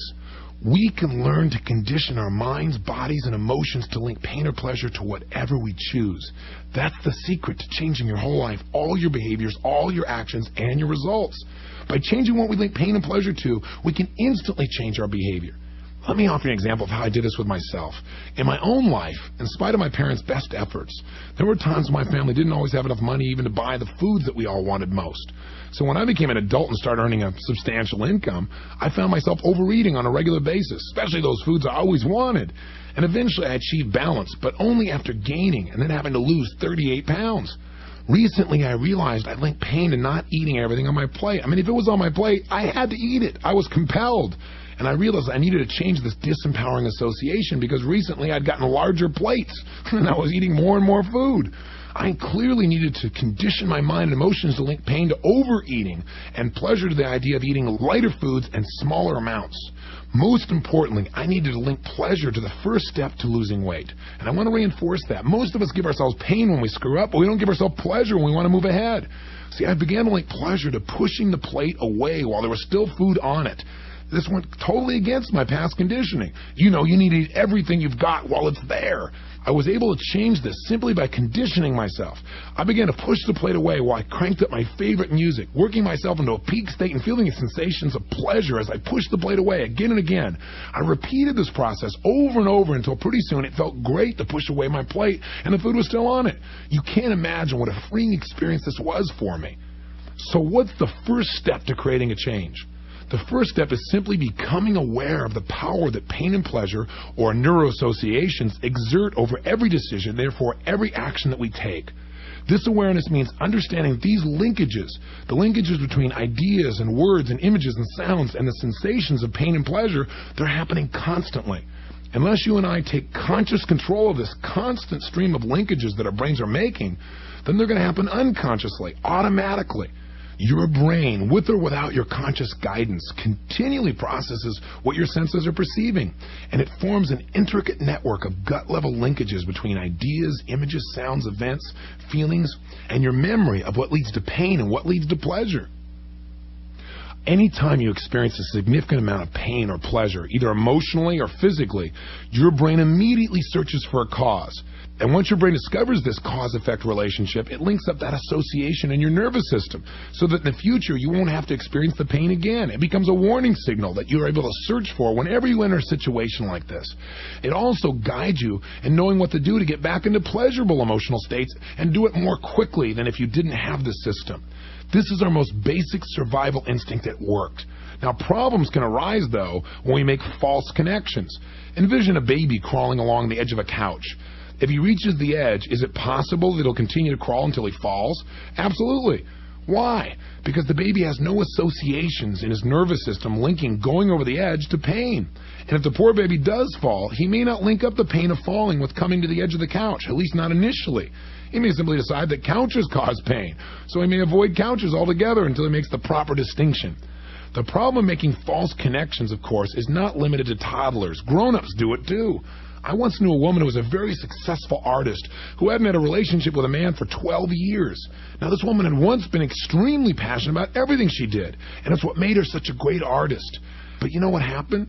we can learn to condition our minds, bodies, and emotions to link pain or pleasure to whatever we choose. That's the secret to changing your whole life, all your behaviors, all your actions, and your results. By changing what we link pain and pleasure to, we can instantly change our behavior. Let me offer you an example of how I did this with myself. In my own life, in spite of my parents' best efforts, there were times when my family didn't always have enough money even to buy the foods that we all wanted most. So when I became an adult and started earning a substantial income, I found myself overeating on a regular basis, especially those foods I always wanted. And eventually I achieved balance, but only after gaining and then having to lose 38 pounds. Recently, I realized I linked pain to not eating everything on my plate. I mean, if it was on my plate, I had to eat it. I was compelled. And I realized I needed to change this disempowering association because recently I'd gotten larger plates and I was eating more and more food. I clearly needed to condition my mind and emotions to link pain to overeating and pleasure to the idea of eating lighter foods and smaller amounts. Most importantly, I needed to link pleasure to the first step to losing weight. And I want to reinforce that. Most of us give ourselves pain when we screw up, but we don't give ourselves pleasure when we want to move ahead. See, I began to link pleasure to pushing the plate away while there was still food on it. This went totally against my past conditioning. You know, you need to eat everything you've got while it's there. I was able to change this simply by conditioning myself. I began to push the plate away while I cranked up my favorite music, working myself into a peak state and feeling the sensations of pleasure as I pushed the plate away again and again. I repeated this process over and over until pretty soon it felt great to push away my plate and the food was still on it. You can't imagine what a freeing experience this was for me. So what's the first step to creating a change? The first step is simply becoming aware of the power that pain and pleasure, or neuroassociations, exert over every decision, therefore every action that we take. This awareness means understanding these linkages, the linkages between ideas and words and images and sounds and the sensations of pain and pleasure, they're happening constantly. Unless you and I take conscious control of this constant stream of linkages that our brains are making, then they're going to happen unconsciously, automatically. Your brain, with or without your conscious guidance, continually processes what your senses are perceiving, and it forms an intricate network of gut-level linkages between ideas, images, sounds, events, feelings, and your memory of what leads to pain and what leads to pleasure. Anytime you experience a significant amount of pain or pleasure, either emotionally or physically, your brain immediately searches for a cause. And once your brain discovers this cause-effect relationship, it links up that association in your nervous system so that in the future you won't have to experience the pain again. It becomes a warning signal that you're able to search for whenever you enter a situation like this. It also guides you in knowing what to do to get back into pleasurable emotional states and do it more quickly than if you didn't have this system. This is our most basic survival instinct at work. Now, problems can arise, though, when we make false connections. Envision a baby crawling along the edge of a couch. If he reaches the edge, is it possible that he'll continue to crawl until he falls? Absolutely. Why? Because the baby has no associations in his nervous system linking going over the edge to pain. And if the poor baby does fall, he may not link up the pain of falling with coming to the edge of the couch, at least not initially. He may simply decide that couches cause pain, so he may avoid couches altogether until he makes the proper distinction. The problem of making false connections, of course, is not limited to toddlers. Grown-ups do it too. I once knew a woman who was a very successful artist who hadn't had a relationship with a man for 12 years. Now, this woman had once been extremely passionate about everything she did, and it's what made her such a great artist. But you know what happened?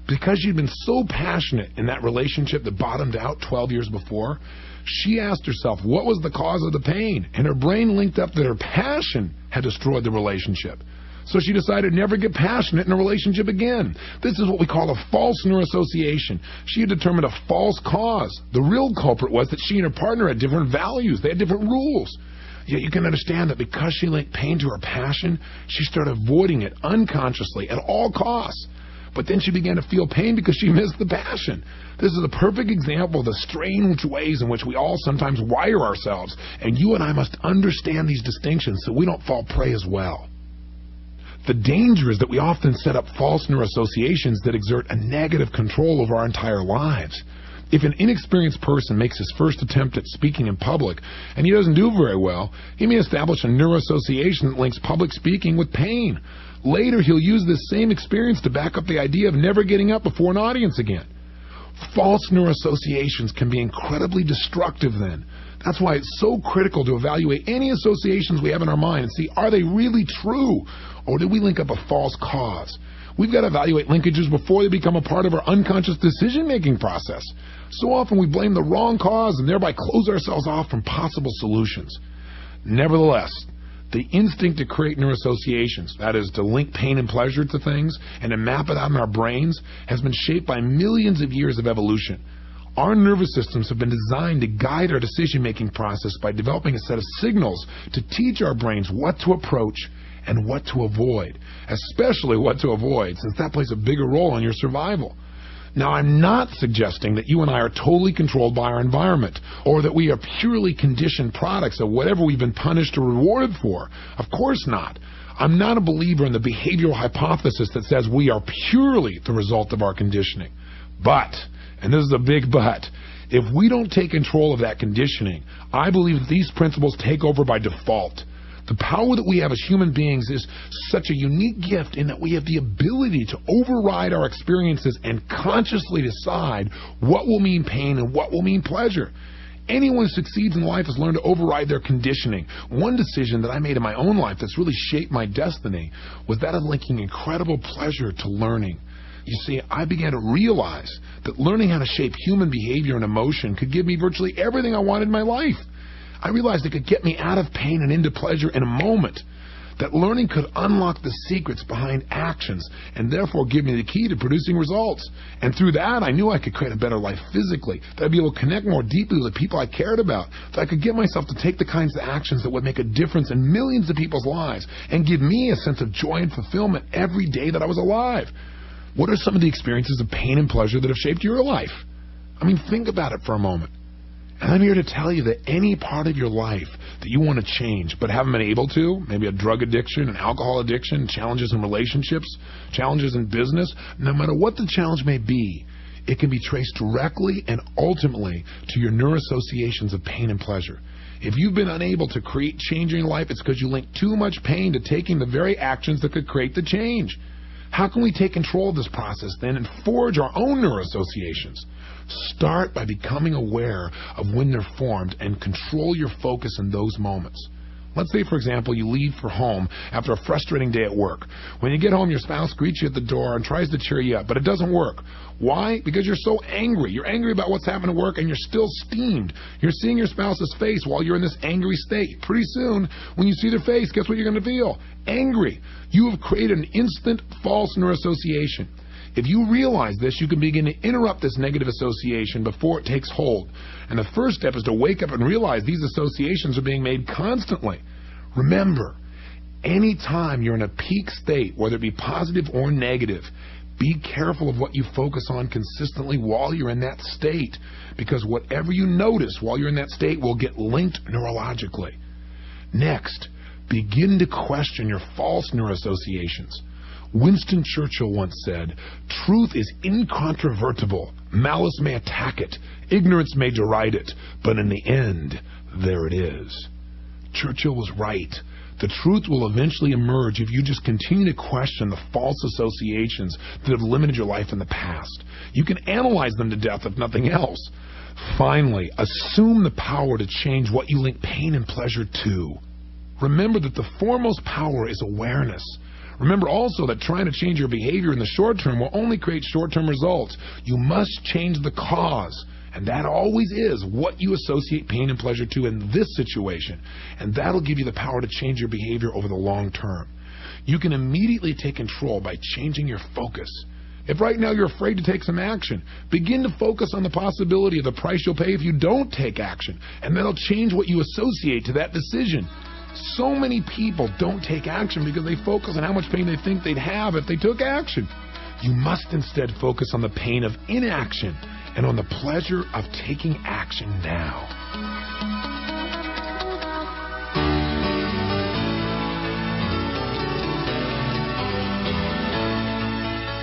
Because she'd been so passionate in that relationship that bottomed out 12 years before, she asked herself what was the cause of the pain, and her brain linked up that her passion had destroyed the relationship. So she decided never to get passionate in a relationship again. This is what we call a false neuroassociation. She had determined a false cause. The real culprit was that she and her partner had different values. They had different rules. Yet you can understand that because she linked pain to her passion, she started avoiding it unconsciously at all costs. but then she began to feel pain because she missed the passion. This is a perfect example of the strange ways in which we all sometimes wire ourselves, and you and I must understand these distinctions so we don't fall prey as well. The danger is that we often set up false neuroassociations that exert a negative control over our entire lives. If an inexperienced person makes his first attempt at speaking in public and he doesn't do very well, he may establish a neuroassociation that links public speaking with pain. Later, he'll use this same experience to back up the idea of never getting up before an audience again. False neuroassociations can be incredibly destructive then. That's why it's so critical to evaluate any associations we have in our mind and see, are they really true, or did we link up a false cause? We've got to evaluate linkages before they become a part of our unconscious decision-making process. So often we blame the wrong cause and thereby close ourselves off from possible solutions. Nevertheless, the instinct to create neuroassociations, that is, to link pain and pleasure to things and to map it out in our brains, has been shaped by millions of years of evolution. Our nervous systems have been designed to guide our decision-making process by developing a set of signals to teach our brains what to approach and what to avoid, especially what to avoid, since that plays a bigger role in your survival. Now, I'm not suggesting that you and I are totally controlled by our environment, or that we are purely conditioned products of whatever we've been punished or rewarded for. Of course not. I'm not a believer in the behavioral hypothesis that says we are purely the result of our conditioning. But, and this is a big but, if we don't take control of that conditioning, I believe that these principles take over by default. The power that we have as human beings is such a unique gift in that we have the ability to override our experiences and consciously decide what will mean pain and what will mean pleasure. Anyone who succeeds in life has learned to override their conditioning. One decision that I made in my own life that's really shaped my destiny was that of linking incredible pleasure to learning. You see, I began to realize that learning how to shape human behavior and emotion could give me virtually everything I wanted in my life. I realized it could get me out of pain and into pleasure in a moment. That learning could unlock the secrets behind actions and therefore give me the key to producing results. And through that, I knew I could create a better life physically, that I'd be able to connect more deeply with the people I cared about, that I could get myself to take the kinds of actions that would make a difference in millions of people's lives and give me a sense of joy and fulfillment every day that I was alive. What are some of the experiences of pain and pleasure that have shaped your life? I mean, think about it for a moment. And I'm here to tell you that any part of your life that you want to change but haven't been able to, maybe a drug addiction, an alcohol addiction, challenges in relationships, challenges in business, no matter what the challenge may be, it can be traced directly and ultimately to your neuroassociations of pain and pleasure. If you've been unable to create change in your life, it's because you link too much pain to taking the very actions that could create the change. How can we take control of this process then and forge our own neuroassociations? Start by becoming aware of when they're formed and control your focus in those moments. Let's say, for example, you leave for home after a frustrating day at work. When you get home, your spouse greets you at the door and tries to cheer you up, but it doesn't work. Why? Because you're so angry. You're angry about what's happened at work, and you're still steamed. You're seeing your spouse's face while you're in this angry state. Pretty soon, when you see their face, guess what you're going to feel? Angry. You have created an instant false neuroassociation. If you realize this, you can begin to interrupt this negative association before it takes hold. And the first step is to wake up and realize these associations are being made constantly. Remember, anytime you're in a peak state, whether it be positive or negative, be careful of what you focus on consistently while you're in that state, because whatever you notice while you're in that state will get linked neurologically. Next, begin to question your false neuroassociations. Winston Churchill once said, "Truth is incontrovertible. Malice may attack it. Ignorance may deride it. But in the end, there it is." Churchill was right. The truth will eventually emerge if you just continue to question the false associations that have limited your life in the past. You can analyze them to death if nothing else. Finally, assume the power to change what you link pain and pleasure to. Remember that the foremost power is awareness. Remember also that trying to change your behavior in the short term will only create short-term results. You must change the cause, and that always is what you associate pain and pleasure to in this situation, and that'll give you the power to change your behavior over the long term. You can immediately take control by changing your focus. If right now you're afraid to take some action, begin to focus on the possibility of the price you'll pay if you don't take action, and that'll change what you associate to that decision. So many people don't take action because they focus on how much pain they think they'd have if they took action. You must instead focus on the pain of inaction and on the pleasure of taking action now.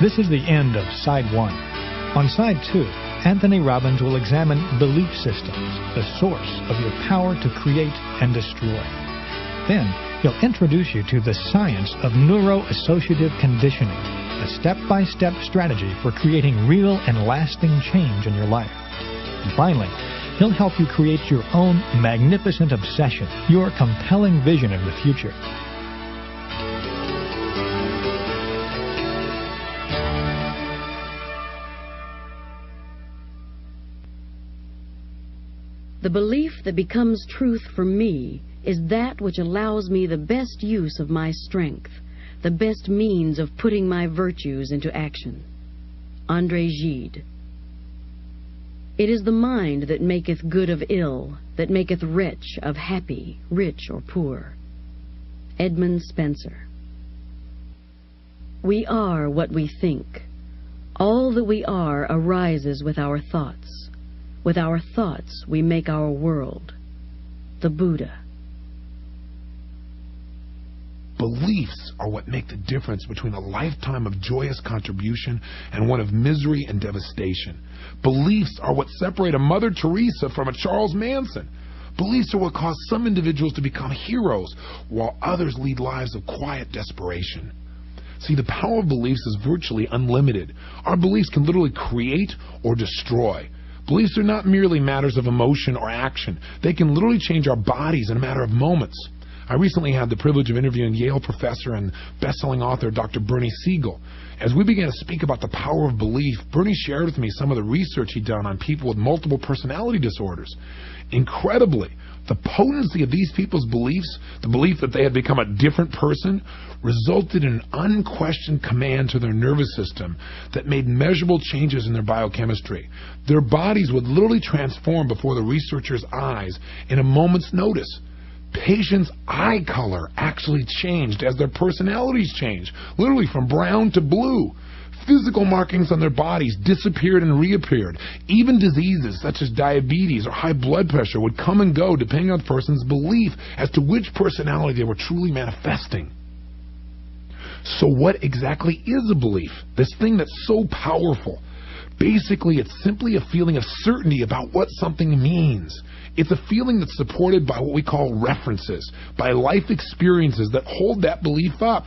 This is the end of Side 1. On Side 2, Anthony Robbins will examine belief systems, the source of your power to create and destroy. Then, he'll introduce you to the science of neuro-associative conditioning, a step-by-step strategy for creating real and lasting change in your life. And finally, he'll help you create your own magnificent obsession, your compelling vision of the future. The belief that becomes truth for me is that which allows me the best use of my strength, the best means of putting my virtues into action. André Gide. It is the mind that maketh good of ill, that maketh wretch of happy, rich or poor. Edmund Spencer. We are what we think. All that we are arises with our thoughts. With our thoughts, we make our world. The Buddha. Beliefs are what make the difference between a lifetime of joyous contribution and one of misery and devastation. Beliefs are what separate a Mother Teresa from a Charles Manson. Beliefs are what cause some individuals to become heroes, while others lead lives of quiet desperation. See, the power of beliefs is virtually unlimited. Our beliefs can literally create or destroy. Beliefs are not merely matters of emotion or action. They can literally change our bodies in a matter of moments. I recently had the privilege of interviewing Yale professor and best-selling author Dr. Bernie Siegel. As we began to speak about the power of belief, Bernie shared with me some of the research he'd done on people with multiple personality disorders. Incredibly, the potency of these people's beliefs, the belief that they had become a different person, resulted in an unquestioned command to their nervous system that made measurable changes in their biochemistry. Their bodies would literally transform before the researchers' eyes in a moment's notice. Patients' eye color actually changed as their personalities changed, literally from brown to blue. Physical markings on their bodies disappeared and reappeared. Even diseases such as diabetes or high blood pressure would come and go depending on the person's belief as to which personality they were truly manifesting. So what exactly is a belief? This thing that's so powerful. Basically, it's simply a feeling of certainty about what something means. It's a feeling that's supported by what we call references, by life experiences that hold that belief up.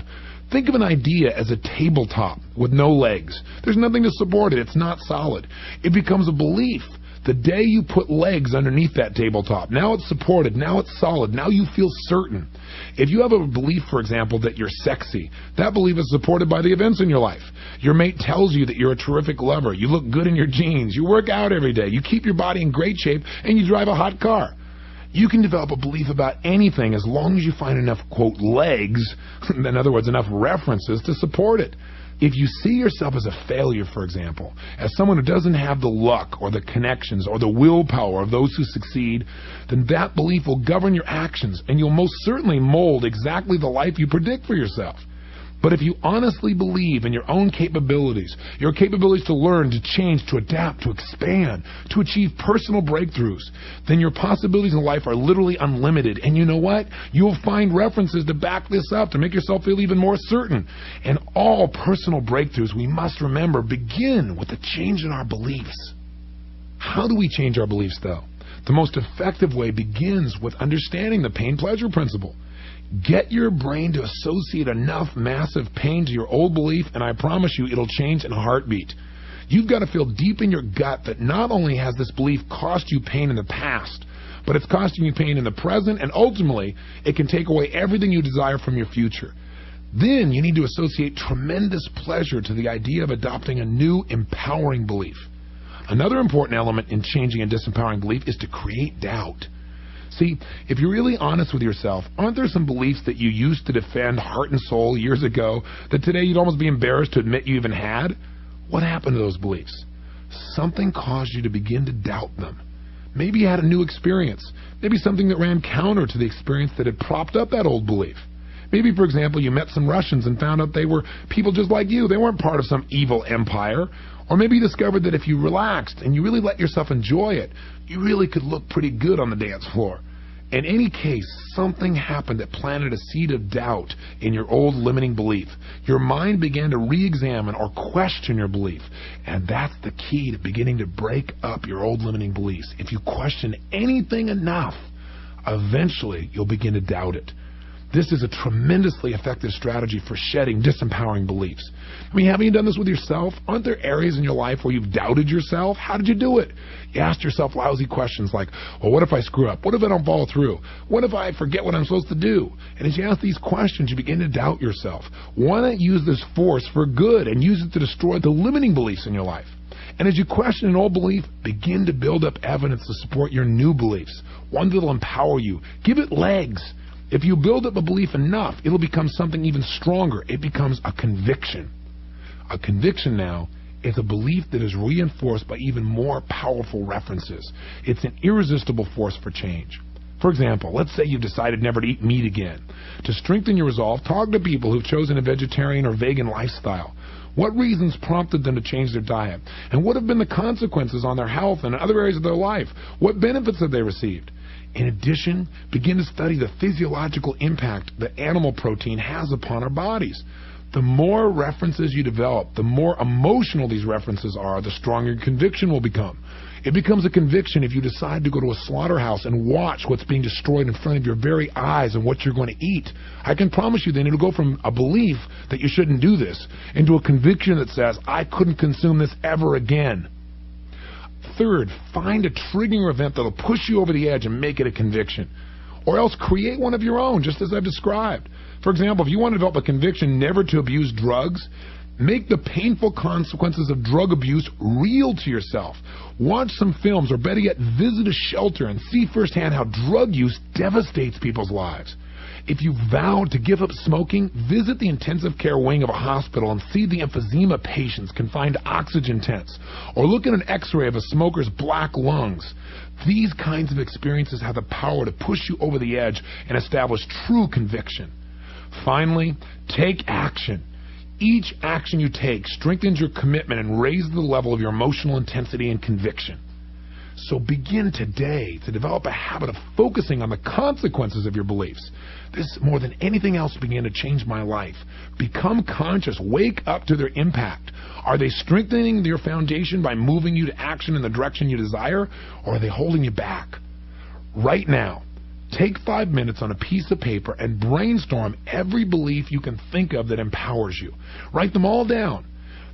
Think of an idea as a tabletop with no legs. There's nothing to support it. It's not solid. It becomes a belief the day you put legs underneath that tabletop. Now it's supported. Now it's solid. Now you feel certain. If you have a belief, for example, that you're sexy, that belief is supported by the events in your life. Your mate tells you that you're a terrific lover. You look good in your jeans. You work out every day. You keep your body in great shape, and you drive a hot car. You can develop a belief about anything as long as you find enough, quote, legs, in other words, enough references to support it. If you see yourself as a failure, for example, as someone who doesn't have the luck or the connections or the willpower of those who succeed, then that belief will govern your actions, and you'll most certainly mold exactly the life you predict for yourself. But if you honestly believe in your own capabilities, your capabilities to learn, to change, to adapt, to expand, to achieve personal breakthroughs, then your possibilities in life are literally unlimited. And you know what? You'll find references to back this up, to make yourself feel even more certain. And all personal breakthroughs, we must remember, begin with a change in our beliefs. How do we change our beliefs, though? The most effective way begins with understanding the pain-pleasure principle. Get your brain to associate enough massive pain to your old belief, and I promise you it'll change in a heartbeat. You've got to feel deep in your gut that not only has this belief cost you pain in the past, but it's costing you pain in the present, and ultimately it can take away everything you desire from your future. Then you need to associate tremendous pleasure to the idea of adopting a new, empowering belief. Another important element in changing a disempowering belief is to create doubt. See, if you're really honest with yourself, aren't there some beliefs that you used to defend heart and soul years ago that today you'd almost be embarrassed to admit you even had? What happened to those beliefs? Something caused you to begin to doubt them. Maybe you had a new experience. Maybe something that ran counter to the experience that had propped up that old belief. Maybe, for example, you met some Russians and found out they were people just like you. They weren't part of some evil empire. Or maybe you discovered that if you relaxed and you really let yourself enjoy it, you really could look pretty good on the dance floor. In any case, something happened that planted a seed of doubt in your old limiting belief. Your mind began to re-examine or question your belief. And that's the key to beginning to break up your old limiting beliefs. If you question anything enough, eventually you'll begin to doubt it. This is a tremendously effective strategy for shedding disempowering beliefs. I mean, haven't you done this with yourself? Aren't there areas in your life where you've doubted yourself? How did you do it? You asked yourself lousy questions like, well, what if I screw up? What if I don't follow through? What if I forget what I'm supposed to do? And as you ask these questions, you begin to doubt yourself. Why not use this force for good and use it to destroy the limiting beliefs in your life? And as you question an old belief, begin to build up evidence to support your new beliefs, one that will empower you. Give it legs. If you build up a belief enough, it'll become something even stronger. It becomes a conviction. A conviction now is a belief that is reinforced by even more powerful references. It's an irresistible force for change. For example, let's say you've decided never to eat meat again. To strengthen your resolve, talk to people who've chosen a vegetarian or vegan lifestyle. What reasons prompted them to change their diet? And what have been the consequences on their health and other areas of their life? What benefits have they received? In addition, begin to study the physiological impact that animal protein has upon our bodies. The more references you develop, the more emotional these references are, the stronger your conviction will become. It becomes a conviction if you decide to go to a slaughterhouse and watch what's being destroyed in front of your very eyes and what you're going to eat. I can promise you then it'll go from a belief that you shouldn't do this into a conviction that says, I couldn't consume this ever again. Third, find a triggering event that'll push you over the edge and make it a conviction. Or else create one of your own, just as I've described. For example, if you want to develop a conviction never to abuse drugs, make the painful consequences of drug abuse real to yourself. Watch some films, or better yet, visit a shelter and see firsthand how drug use devastates people's lives. If you vowed to give up smoking, visit the intensive care wing of a hospital and see the emphysema patients confined to oxygen tents, or look at an x-ray of a smoker's black lungs. These kinds of experiences have the power to push you over the edge and establish true conviction. Finally, take action. Each action you take strengthens your commitment and raises the level of your emotional intensity and conviction. So begin today to develop a habit of focusing on the consequences of your beliefs. This, more than anything else, began to change my life. Become conscious. Wake up to their impact. Are they strengthening your foundation by moving you to action in the direction you desire, or are they holding you back? Right now, take 5 minutes on a piece of paper and brainstorm every belief you can think of that empowers you. Write them all down.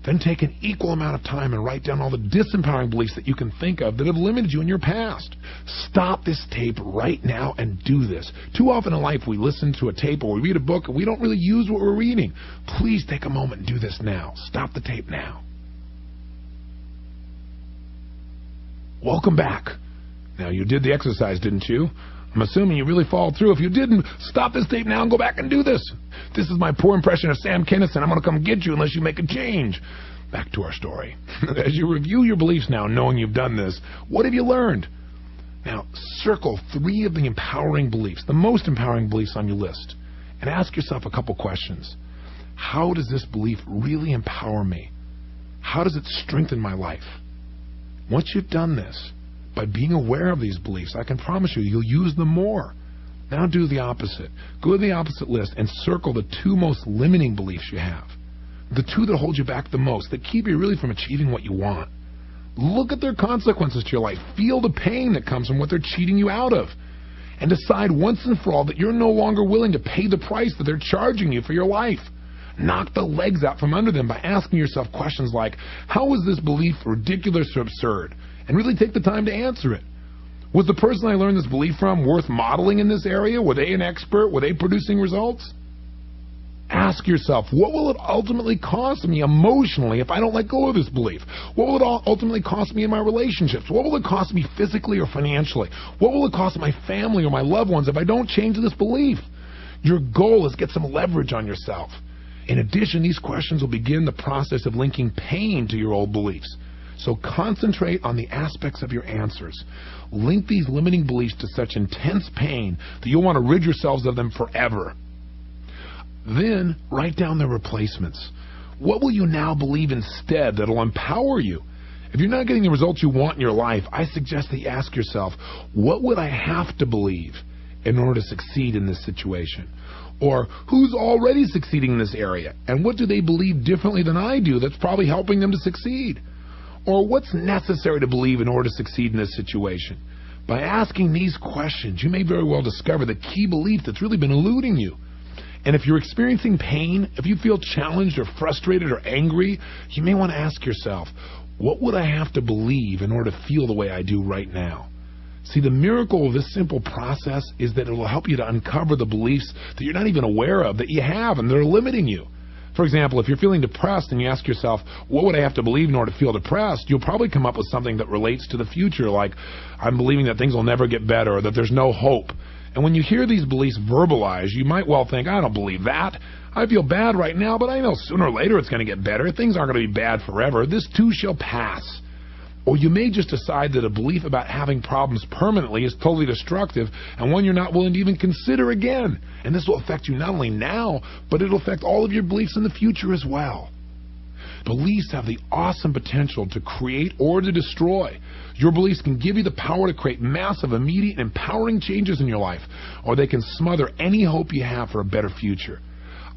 Then take an equal amount of time and write down all the disempowering beliefs that you can think of that have limited you in your past. Stop this tape right now and do this. Too often in life we listen to a tape or we read a book and we don't really use what we're reading. Please take a moment and do this now. Stop the tape now. Welcome back. Now, you did the exercise, didn't you? I'm assuming you really followed through. If you didn't, stop this tape now and go back and do this. This is my poor impression of Sam Kinison. I'm going to come get you unless you make a change. Back to our story. As you review your beliefs now, knowing you've done this, what have you learned? Now, circle 3 of the empowering beliefs, the most empowering beliefs on your list, and ask yourself a couple questions. How does this belief really empower me? How does it strengthen my life? Once you've done this, by being aware of these beliefs, I can promise you, you'll use them more. Now do the opposite. Go to the opposite list and circle the 2 most limiting beliefs you have. The 2 that hold you back the most, that keep you really from achieving what you want. Look at their consequences to your life. Feel the pain that comes from what they're cheating you out of. And decide once and for all that you're no longer willing to pay the price that they're charging you for your life. Knock the legs out from under them by asking yourself questions like, how is this belief ridiculous or absurd? And really take the time to answer it. Was the person I learned this belief from worth modeling in this area? Were they an expert? Were they producing results? Ask yourself, what will it ultimately cost me emotionally if I don't let go of this belief? What will it ultimately cost me in my relationships? What will it cost me physically or financially? What will it cost my family or my loved ones if I don't change this belief? Your goal is to get some leverage on yourself. In addition, these questions will begin the process of linking pain to your old beliefs. So concentrate on the aspects of your answers. Link these limiting beliefs to such intense pain that you'll want to rid yourselves of them forever. Then write down the replacements. What will you now believe instead that'll empower you? If you're not getting the results you want in your life, I suggest that you ask yourself, what would I have to believe in order to succeed in this situation? Or who's already succeeding in this area, and what do they believe differently than I do that's probably helping them to succeed? Or what's necessary to believe in order to succeed in this situation? By asking these questions, you may very well discover the key belief that's really been eluding you. And if you're experiencing pain, if you feel challenged or frustrated or angry, you may want to ask yourself, what would I have to believe in order to feel the way I do right now? See, the miracle of this simple process is that it will help you to uncover the beliefs that you're not even aware of that you have and they're limiting you. For example, if you're feeling depressed and you ask yourself, what would I have to believe in order to feel depressed? You'll probably come up with something that relates to the future, like I'm believing that things will never get better or that there's no hope. And when you hear these beliefs verbalized, you might well think, I don't believe that. I feel bad right now, but I know sooner or later it's going to get better. Things aren't going to be bad forever. This too shall pass. Or you may just decide that a belief about having problems permanently is totally destructive and one you're not willing to even consider again. And this will affect you not only now, but it'll affect all of your beliefs in the future as well. Beliefs have the awesome potential to create or to destroy. Your beliefs can give you the power to create massive, immediate, empowering changes in your life, or they can smother any hope you have for a better future.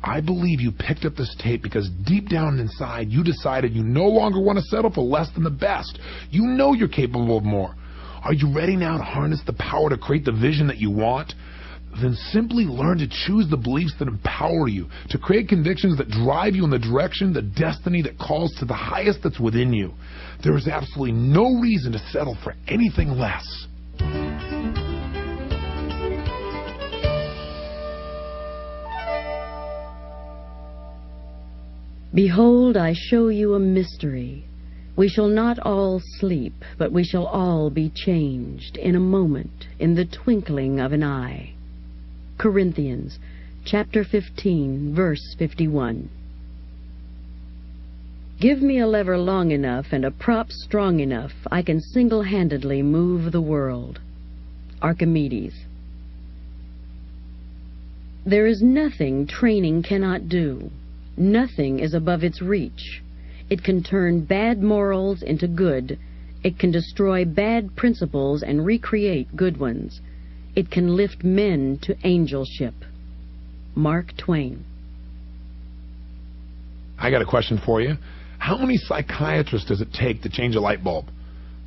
I believe you picked up this tape because deep down inside you decided you no longer want to settle for less than the best. You know you're capable of more. Are you ready now to harness the power to create the vision that you want? Then simply learn to choose the beliefs that empower you, to create convictions that drive you in the direction, the destiny that calls to the highest that's within you. There is absolutely no reason to settle for anything less. Behold, I show you a mystery. We shall not all sleep, but we shall all be changed in a moment, in the twinkling of an eye. Corinthians, chapter 15, verse 51. Give me a lever long enough and a prop strong enough, I can single-handedly move the world. Archimedes. There is nothing training cannot do. Nothing is above its reach. It can turn bad morals into good. It can destroy bad principles and recreate good ones. It can lift men to angelship. Mark Twain. I got a question for you. How many psychiatrists does it take to change a light bulb?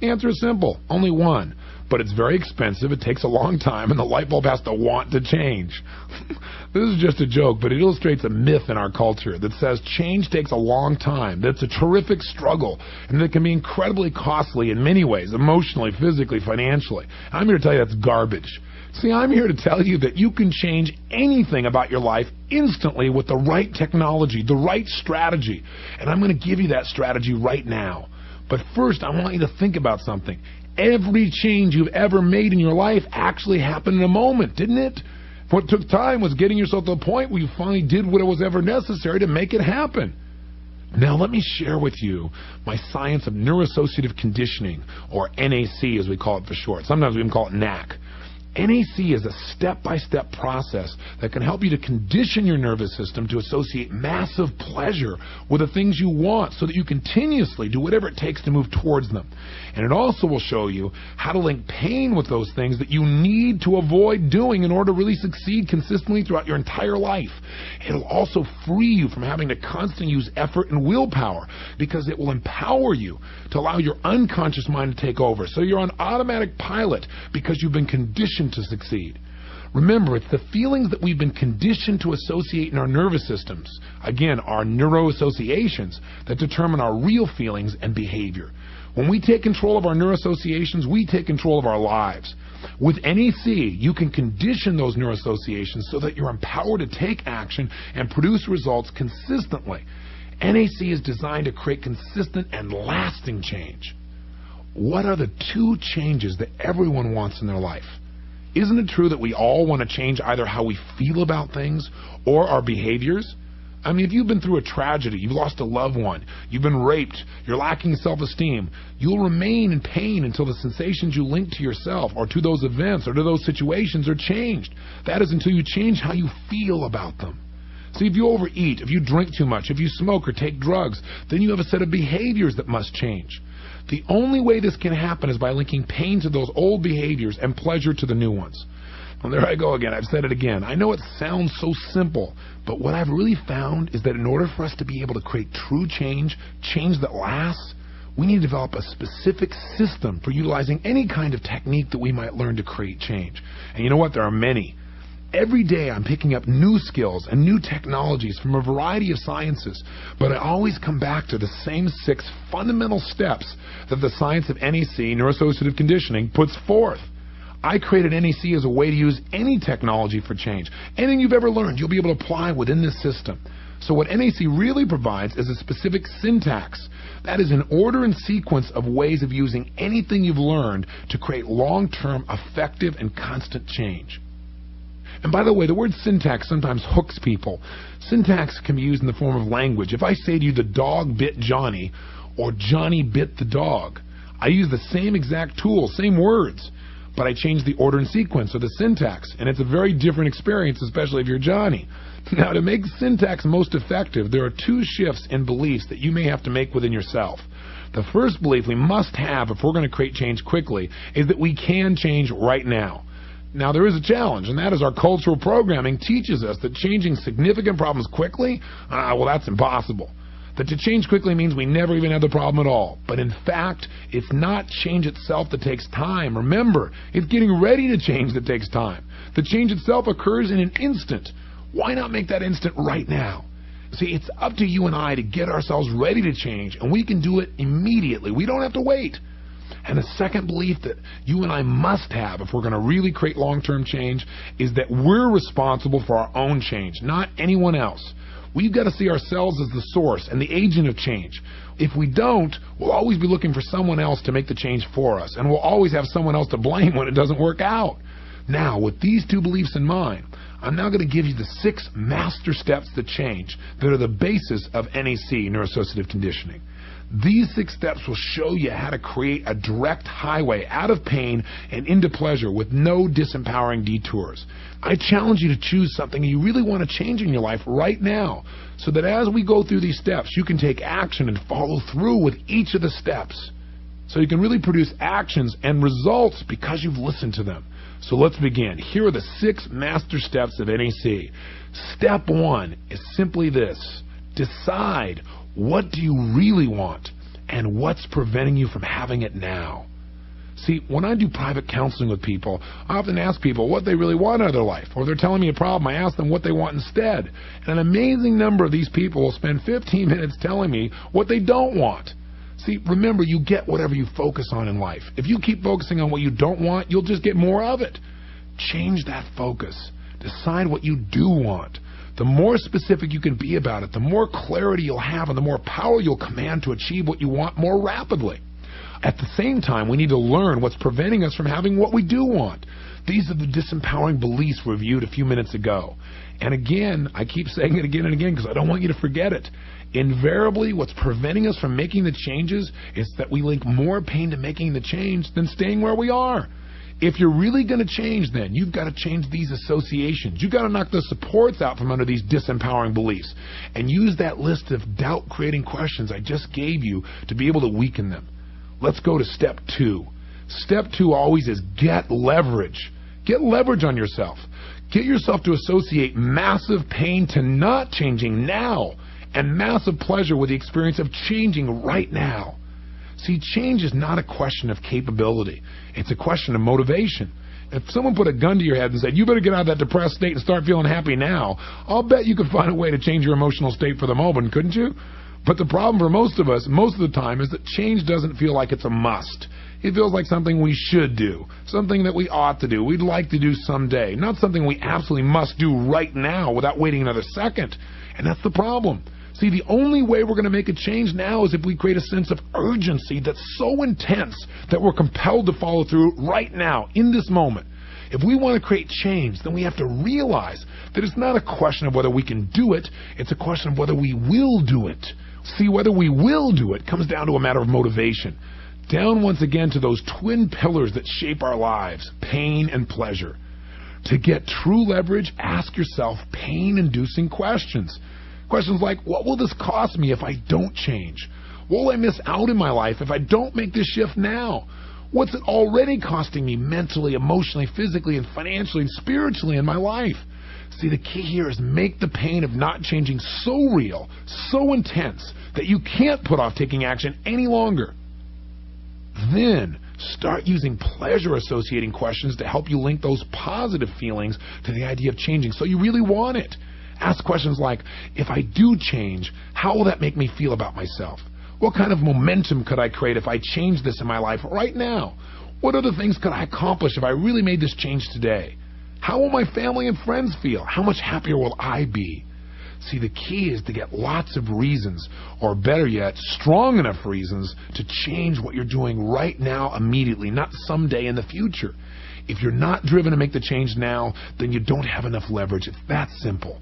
The answer is simple, only one. But it's very expensive, it takes a long time, and the light bulb has to want to change. This is just a joke, but it illustrates a myth in our culture that says change takes a long time, that it's a terrific struggle, and that it can be incredibly costly in many ways, emotionally, physically, financially. I'm here to tell you that's garbage. See, I'm here to tell you that you can change anything about your life instantly with the right technology, the right strategy. And I'm going to give you that strategy right now. But first, I want you to think about something. Every change you've ever made in your life actually happened in a moment, didn't it? What took time was getting yourself to the point where you finally did what was ever necessary to make it happen. Now let me share with you my science of neuroassociative conditioning, or NAC as we call it for short. Sometimes we even call it NAC. NAC is a step-by-step process that can help you to condition your nervous system to associate massive pleasure with the things you want so that you continuously do whatever it takes to move towards them. And it also will show you how to link pain with those things that you need to avoid doing in order to really succeed consistently throughout your entire life. It'll also free you from having to constantly use effort and willpower because it will empower you to allow your unconscious mind to take over. So you're on automatic pilot because you've been conditioned to succeed. Remember, it's the feelings that we've been conditioned to associate in our nervous systems, again, our neuroassociations, that determine our real feelings and behavior. When we take control of our neuroassociations, we take control of our lives. With NAC, you can condition those neuroassociations so that you're empowered to take action and produce results consistently. NAC is designed to create consistent and lasting change. What are the two changes that everyone wants in their life? Isn't it true that we all want to change either how we feel about things or our behaviors? I mean, if you've been through a tragedy, you've lost a loved one, you've been raped, you're lacking self-esteem, you'll remain in pain until the sensations you link to yourself or to those events or to those situations are changed. That is until you change how you feel about them. See, if you overeat, if you drink too much, if you smoke or take drugs, then you have a set of behaviors that must change. The only way this can happen is by linking pain to those old behaviors and pleasure to the new ones. Well, there I go again. I've said it again. I know it sounds so simple, but what I've really found is that in order for us to be able to create true change, change that lasts, we need to develop a specific system for utilizing any kind of technique that we might learn to create change. And you know what? There are many. Every day I'm picking up new skills and new technologies from a variety of sciences, but I always come back to the same 6 fundamental steps that the science of NAC, neuroassociative conditioning, puts forth. I created NAC as a way to use any technology for change. Anything you've ever learned, you'll be able to apply within this system. So what NAC really provides is a specific syntax. That is an order and sequence of ways of using anything you've learned to create long-term, effective, and constant change. And by the way, the word syntax sometimes hooks people. Syntax can be used in the form of language. If I say to you, the dog bit Johnny, or Johnny bit the dog, I use the same exact tool, same words, but I change the order and sequence, or the syntax, and it's a very different experience, especially if you're Johnny. Now, to make syntax most effective, there are 2 shifts in beliefs that you may have to make within yourself. The first belief we must have if we're going to create change quickly is that we can change right now. Now, there is a challenge, and that is our cultural programming teaches us that changing significant problems quickly, well, that's impossible. That to change quickly means we never even have the problem at all. But in fact, it's not change itself that takes time. Remember, it's getting ready to change that takes time. The change itself occurs in an instant. Why not make that instant right now? See, it's up to you and I to get ourselves ready to change, and we can do it immediately. We don't have to wait. And the second belief that you and I must have if we're going to really create long-term change is that we're responsible for our own change, not anyone else. We've got to see ourselves as the source and the agent of change. If we don't, we'll always be looking for someone else to make the change for us, and we'll always have someone else to blame when it doesn't work out. Now, with these 2 beliefs in mind, I'm now going to give you the 6 master steps to change that are the basis of NAC, neuroassociative conditioning. These 6 steps will show you how to create a direct highway out of pain and into pleasure with no disempowering detours. I challenge you to choose something you really want to change in your life right now, so that as we go through these steps, you can take action and follow through with each of the steps. So you can really produce actions and results because you've listened to them. So let's begin. Here are the 6 master steps of NAC. Step 1 is simply this. Decide, what do you really want, and what's preventing you from having it now? See, when I do private counseling with people, I often ask people what they really want out of their life, or they're telling me a problem, I ask them what they want instead. And an amazing number of these people will spend 15 minutes telling me what they don't want. See, remember, you get whatever you focus on in life. If you keep focusing on what you don't want, you'll just get more of it. Change that focus. Decide what you do want. The more specific you can be about it, the more clarity you'll have and the more power you'll command to achieve what you want more rapidly. At the same time, we need to learn what's preventing us from having what we do want. These are the disempowering beliefs reviewed a few minutes ago. And again, I keep saying it again and again because I don't want you to forget it. Invariably, what's preventing us from making the changes is that we link more pain to making the change than staying where we are. If you're really going to change, then you've got to change these associations. You've got to knock the supports out from under these disempowering beliefs and use that list of doubt-creating questions I just gave you to be able to weaken them. Let's go to step 2. Step 2 always is get leverage. Get leverage on yourself. Get yourself to associate massive pain to not changing now and massive pleasure with the experience of changing right now. See, change is not a question of capability. It's a question of motivation. If someone put a gun to your head and said, you better get out of that depressed state and start feeling happy now, I'll bet you could find a way to change your emotional state for the moment, couldn't you? But the problem for most of us, most of the time, is that change doesn't feel like it's a must. It feels like something we should do, something that we ought to do, we'd like to do someday, not something we absolutely must do right now without waiting another second. And that's the problem. See, the only way we're going to make a change now is if we create a sense of urgency that's so intense that we're compelled to follow through right now, in this moment. If we want to create change, then we have to realize that it's not a question of whether we can do it, it's a question of whether we will do it. See, whether we will do it comes down to a matter of motivation. Down once again to those twin pillars that shape our lives, pain and pleasure. To get true leverage, ask yourself pain-inducing questions. Questions like, what will this cost me if I don't change? What will I miss out in my life if I don't make this shift now? What's it already costing me mentally, emotionally, physically, and financially, and spiritually in my life? See, the key here is make the pain of not changing so real, so intense, that you can't put off taking action any longer. Then start using pleasure-associating questions to help you link those positive feelings to the idea of changing so you really want it. Ask questions like, if I do change, how will that make me feel about myself? What kind of momentum could I create if I change this in my life right now? What other things could I accomplish if I really made this change today? How will my family and friends feel? How much happier will I be? See, the key is to get lots of reasons, or better yet, strong enough reasons to change what you're doing right now immediately, not someday in the future. If you're not driven to make the change now, then you don't have enough leverage. It's that simple.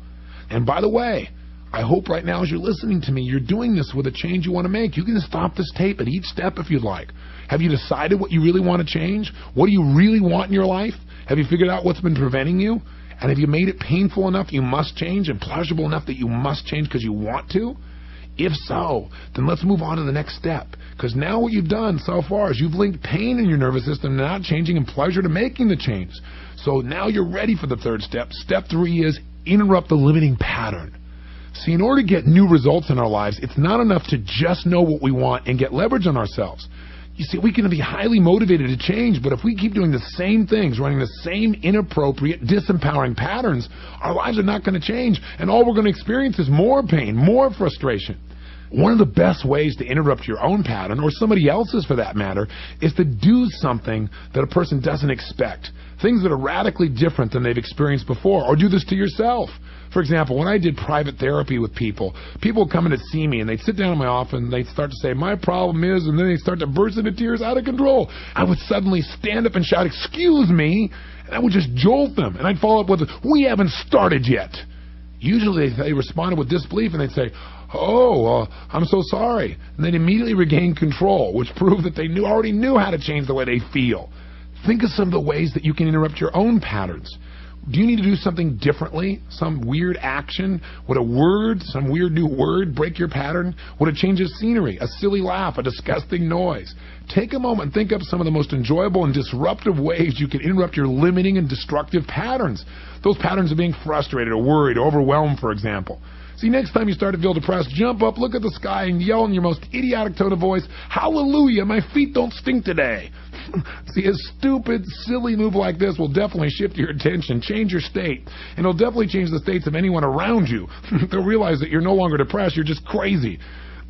And by the way, I hope right now as you're listening to me, you're doing this with a change you want to make. You can stop this tape at each step if you'd like. Have you decided what you really want to change? What do you really want in your life? Have you figured out what's been preventing you? And have you made it painful enough you must change and pleasurable enough that you must change because you want to? If so, then let's move on to the next step. Because now what you've done so far is you've linked pain in your nervous system to not changing and pleasure to making the change. So now you're ready for the third step. Step 3 is interrupt the limiting pattern. See, in order to get new results in our lives, it's not enough to just know what we want and get leverage on ourselves. You see, we can be highly motivated to change, but if we keep doing the same things, running the same inappropriate, disempowering patterns, our lives are not going to change, and all we're going to experience is more pain, more frustration. One of the best ways to interrupt your own pattern, or somebody else's for that matter, is to do something that a person doesn't expect. Things that are radically different than they've experienced before, or do this to yourself. For example, when I did private therapy with people would come in to see me, and they'd sit down in my office, and they'd start to say, my problem is, and then they'd start to burst into tears out of control. I would suddenly stand up and shout, excuse me, and I would just jolt them. And I'd follow up with, we haven't started yet. Usually they responded with disbelief, and they'd say, oh, I'm so sorry. And they'd immediately regain control, which proved that they already knew how to change the way they feel. Think of some of the ways that you can interrupt your own patterns. Do you need to do something differently? Some weird action? Would a word, some weird new word, break your pattern? Would a change of scenery, a silly laugh, a disgusting noise? Take a moment and think of some of the most enjoyable and disruptive ways you can interrupt your limiting and destructive patterns. Those patterns of being frustrated or worried or overwhelmed, for example. See, next time you start to feel depressed, jump up, look at the sky, and yell in your most idiotic tone of voice, hallelujah, my feet don't stink today. See, a stupid, silly move like this will definitely shift your attention, change your state, and it'll definitely change the states of anyone around you. They'll realize that you're no longer depressed, you're just crazy.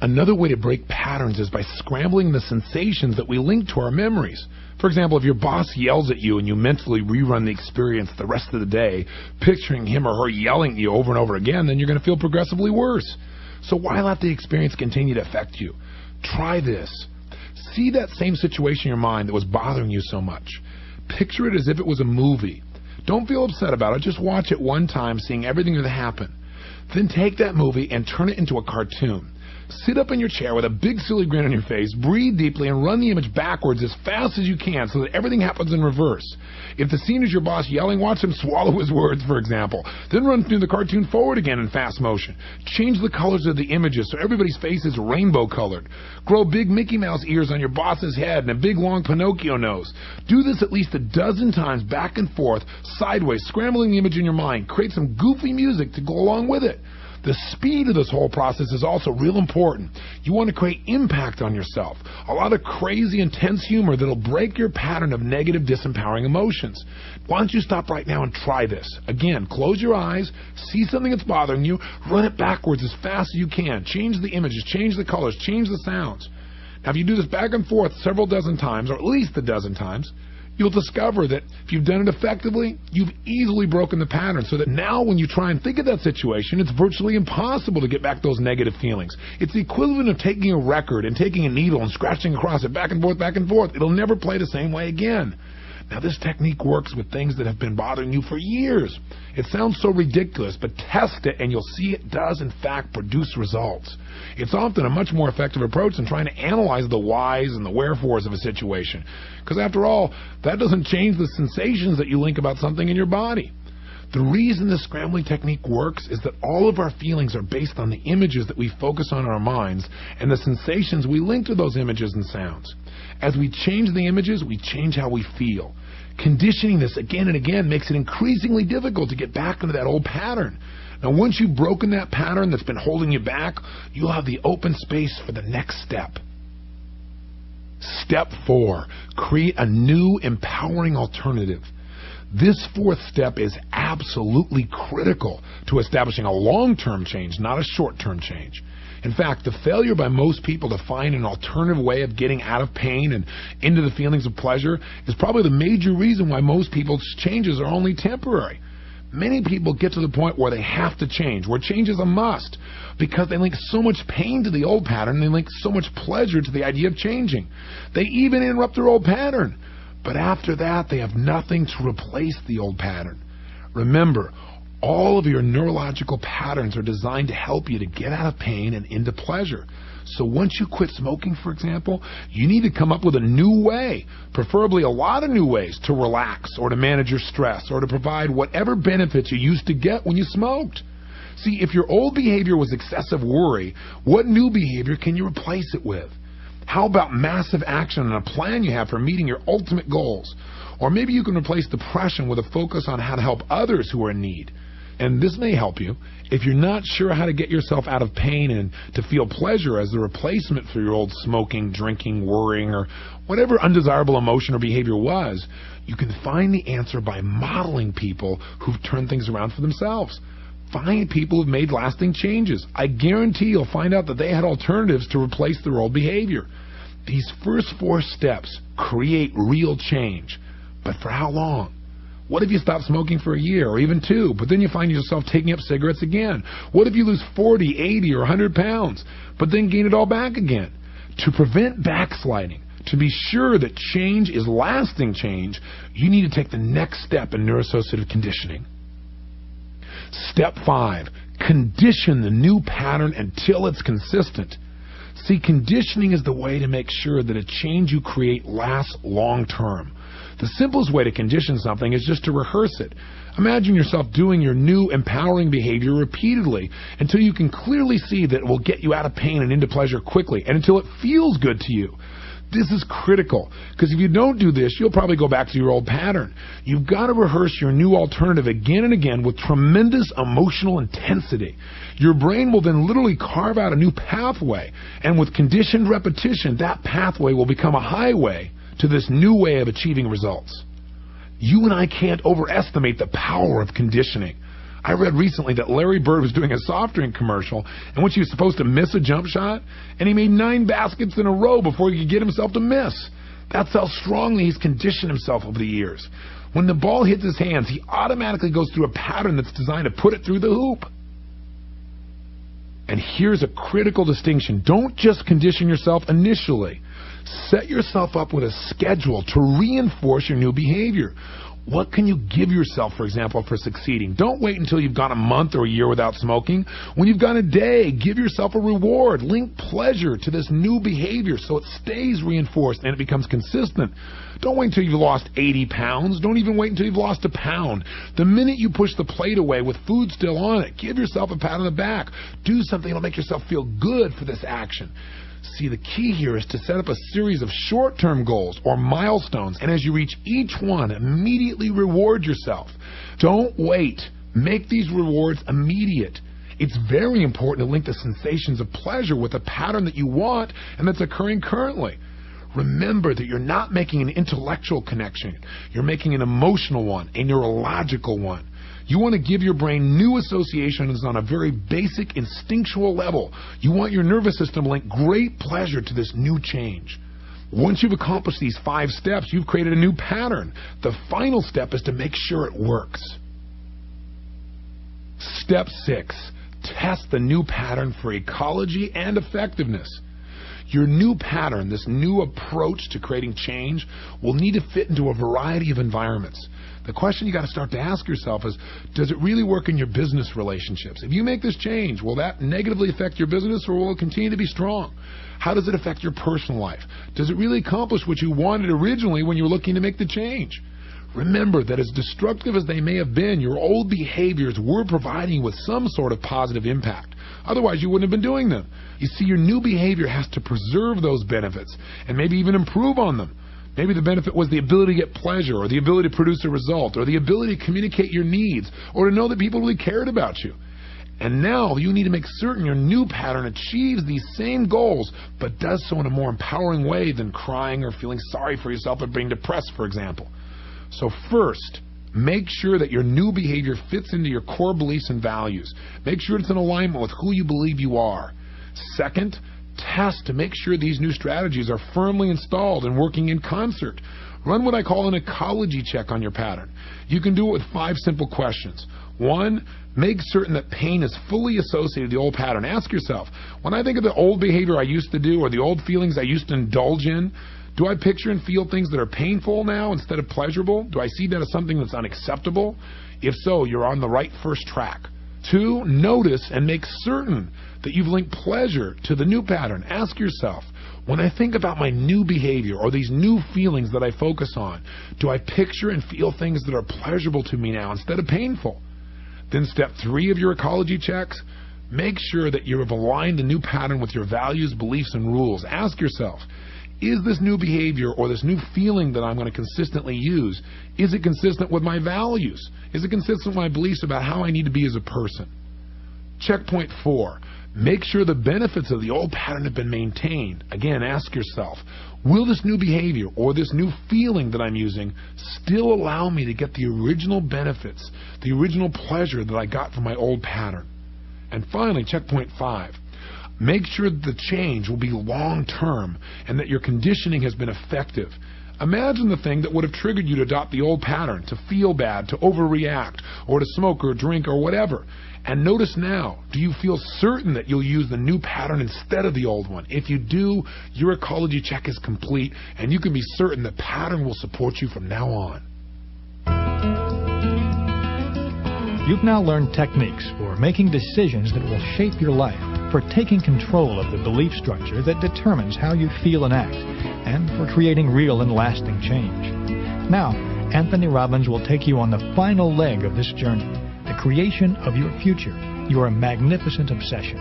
Another way to break patterns is by scrambling the sensations that we link to our memories. For example, if your boss yells at you and you mentally rerun the experience the rest of the day, picturing him or her yelling at you over and over again, then you're going to feel progressively worse. So why let the experience continue to affect you? Try this. See that same situation in your mind that was bothering you so much. Picture it as if it was a movie. Don't feel upset about it. Just watch it one time, seeing everything that happened. Then take that movie and turn it into a cartoon. Sit up in your chair with a big silly grin on your face, breathe deeply, and run the image backwards as fast as you can so that everything happens in reverse. If the scene is your boss yelling, watch him swallow his words, for example. Then run through the cartoon forward again in fast motion. Change the colors of the images so everybody's face is rainbow colored. Grow big Mickey Mouse ears on your boss's head and a big long Pinocchio nose. Do this at least a dozen times back and forth, sideways, scrambling the image in your mind. Create some goofy music to go along with it. The speed of this whole process is also real important. You want to create impact on yourself. A lot of crazy, intense humor that'll break your pattern of negative, disempowering emotions. Why don't you stop right now and try this? Again, close your eyes, see something that's bothering you, run it backwards as fast as you can. Change the images, change the colors, change the sounds. Now, if you do this back and forth several dozen times, or at least a dozen times, you'll discover that if you've done it effectively, you've easily broken the pattern so that now when you try and think of that situation, it's virtually impossible to get back those negative feelings. It's the equivalent of taking a record and taking a needle and scratching across it back and forth, back and forth. It'll never play the same way again. Now, this technique works with things that have been bothering you for years. It sounds so ridiculous, but test it and you'll see it does in fact produce results. It's often a much more effective approach than trying to analyze the whys and the wherefores of a situation. Because after all, that doesn't change the sensations that you link about something in your body. The reason this scrambling technique works is that all of our feelings are based on the images that we focus on in our minds and the sensations we link to those images and sounds. As we change the images, we change how we feel. Conditioning this again and again makes it increasingly difficult to get back into that old pattern. Now, once you've broken that pattern that's been holding you back, you'll have the open space for the next step. Step 4, create a new, empowering alternative. This fourth step is absolutely critical to establishing a long-term change, not a short-term change. In fact, the failure by most people to find an alternative way of getting out of pain and into the feelings of pleasure is probably the major reason why most people's changes are only temporary. Many people get to the point where they have to change, where change is a must, because they link so much pain to the old pattern, they link so much pleasure to the idea of changing. They even interrupt their old pattern. But after that, they have nothing to replace the old pattern. Remember, all of your neurological patterns are designed to help you to get out of pain and into pleasure. So once you quit smoking, for example, you need to come up with a new way, preferably a lot of new ways to relax or to manage your stress or to provide whatever benefits you used to get when you smoked. See, if your old behavior was excessive worry, what new behavior can you replace it with? How about massive action and a plan you have for meeting your ultimate goals? Or maybe you can replace depression with a focus on how to help others who are in need. And this may help you. If you're not sure how to get yourself out of pain and to feel pleasure as the replacement for your old smoking, drinking, worrying, or whatever undesirable emotion or behavior was, you can find the answer by modeling people who've turned things around for themselves. Find people who've made lasting changes. I guarantee you'll find out that they had alternatives to replace their old behavior. These first 4 steps create real change. But for how long? What if you stop smoking for a year or even 2, but then you find yourself taking up cigarettes again? What if you lose 40, 80, or 100 pounds, but then gain it all back again? To prevent backsliding, to be sure that change is lasting change, you need to take the next step in neuroassociative conditioning. Step 5, condition the new pattern until it's consistent. See, conditioning is the way to make sure that a change you create lasts long term. The simplest way to condition something is just to rehearse it. Imagine yourself doing your new empowering behavior repeatedly until you can clearly see that it will get you out of pain and into pleasure quickly, and until it feels good to you. This is critical, because if you don't do this, you'll probably go back to your old pattern. You've got to rehearse your new alternative again and again with tremendous emotional intensity. Your brain will then literally carve out a new pathway, and with conditioned repetition, that pathway will become a highway to this new way of achieving results. You and I can't overestimate the power of conditioning. I read recently that Larry Bird was doing a soft drink commercial in which he was supposed to miss a jump shot, and he made 9 baskets in a row before he could get himself to miss. That's how strongly he's conditioned himself over the years. When the ball hits his hands, he automatically goes through a pattern that's designed to put it through the hoop. And here's a critical distinction. Don't just condition yourself initially. Set yourself up with a schedule to reinforce your new behavior. What can you give yourself, for example, for succeeding? Don't wait until you've gone a month or a year without smoking. When you've gone a day, give yourself a reward. Link pleasure to this new behavior so it stays reinforced and it becomes consistent. Don't wait until you've lost 80 pounds. Don't even wait until you've lost a pound. The minute you push the plate away with food still on it, give yourself a pat on the back. Do something that'll make yourself feel good for this action. See, the key here is to set up a series of short-term goals or milestones, and as you reach each one, immediately reward yourself. Don't wait. Make these rewards immediate. It's very important to link the sensations of pleasure with a pattern that you want and that's occurring currently. Remember that you're not making an intellectual connection. You're making an emotional one, a neurological one. You want to give your brain new associations on a very basic instinctual level. You want your nervous system to link great pleasure to this new change. Once you've accomplished these 5 steps, you've created a new pattern. The final step is to make sure it works. Step 6, test the new pattern for ecology and effectiveness. Your new pattern, this new approach to creating change, will need to fit into a variety of environments. The question you got to start to ask yourself is, does it really work in your business relationships? If you make this change, will that negatively affect your business, or will it continue to be strong? How does it affect your personal life? Does it really accomplish what you wanted originally when you were looking to make the change? Remember that as destructive as they may have been, your old behaviors were providing you with some sort of positive impact. Otherwise, you wouldn't have been doing them. You see, your new behavior has to preserve those benefits and maybe even improve on them. Maybe the benefit was the ability to get pleasure, or the ability to produce a result, or the ability to communicate your needs, or to know that people really cared about you. And now you need to make certain your new pattern achieves these same goals, but does so in a more empowering way than crying or feeling sorry for yourself or being depressed, for example. So first, make sure that your new behavior fits into your core beliefs and values. Make sure it's in alignment with who you believe you are. Second, test to make sure these new strategies are firmly installed and working in concert. Run what I call an ecology check on your pattern. You can do it with 5 simple questions. 1, make certain that pain is fully associated with the old pattern. Ask yourself, when I think of the old behavior I used to do or the old feelings I used to indulge in, do I picture and feel things that are painful now instead of pleasurable? Do I see that as something that's unacceptable? If so, you're on the right first track. 2, notice and make certain that you've linked pleasure to the new pattern. Ask yourself, when I think about my new behavior or these new feelings that I focus on, do I picture and feel things that are pleasurable to me now instead of painful? Then step 3 of your ecology checks, make sure that you have aligned the new pattern with your values, beliefs, and rules. Ask yourself, is this new behavior or this new feeling that I'm going to consistently use, is it consistent with my values? Is it consistent with my beliefs about how I need to be as a person? Checkpoint 4. Make sure the benefits of the old pattern have been maintained. Again, ask yourself, will this new behavior or this new feeling that I'm using still allow me to get the original benefits, the original pleasure that I got from my old pattern? And finally, checkpoint 5. Make sure that the change will be long-term and that your conditioning has been effective. Imagine the thing that would have triggered you to adopt the old pattern, to feel bad, to overreact, or to smoke or drink or whatever. And notice now, do you feel certain that you'll use the new pattern instead of the old one? If you do, your ecology check is complete, and you can be certain the pattern will support you from now on. You've now learned techniques for making decisions that will shape your life, for taking control of the belief structure that determines how you feel and act, and for creating real and lasting change. Now, Anthony Robbins will take you on the final leg of this journey, the creation of your future, your magnificent obsession.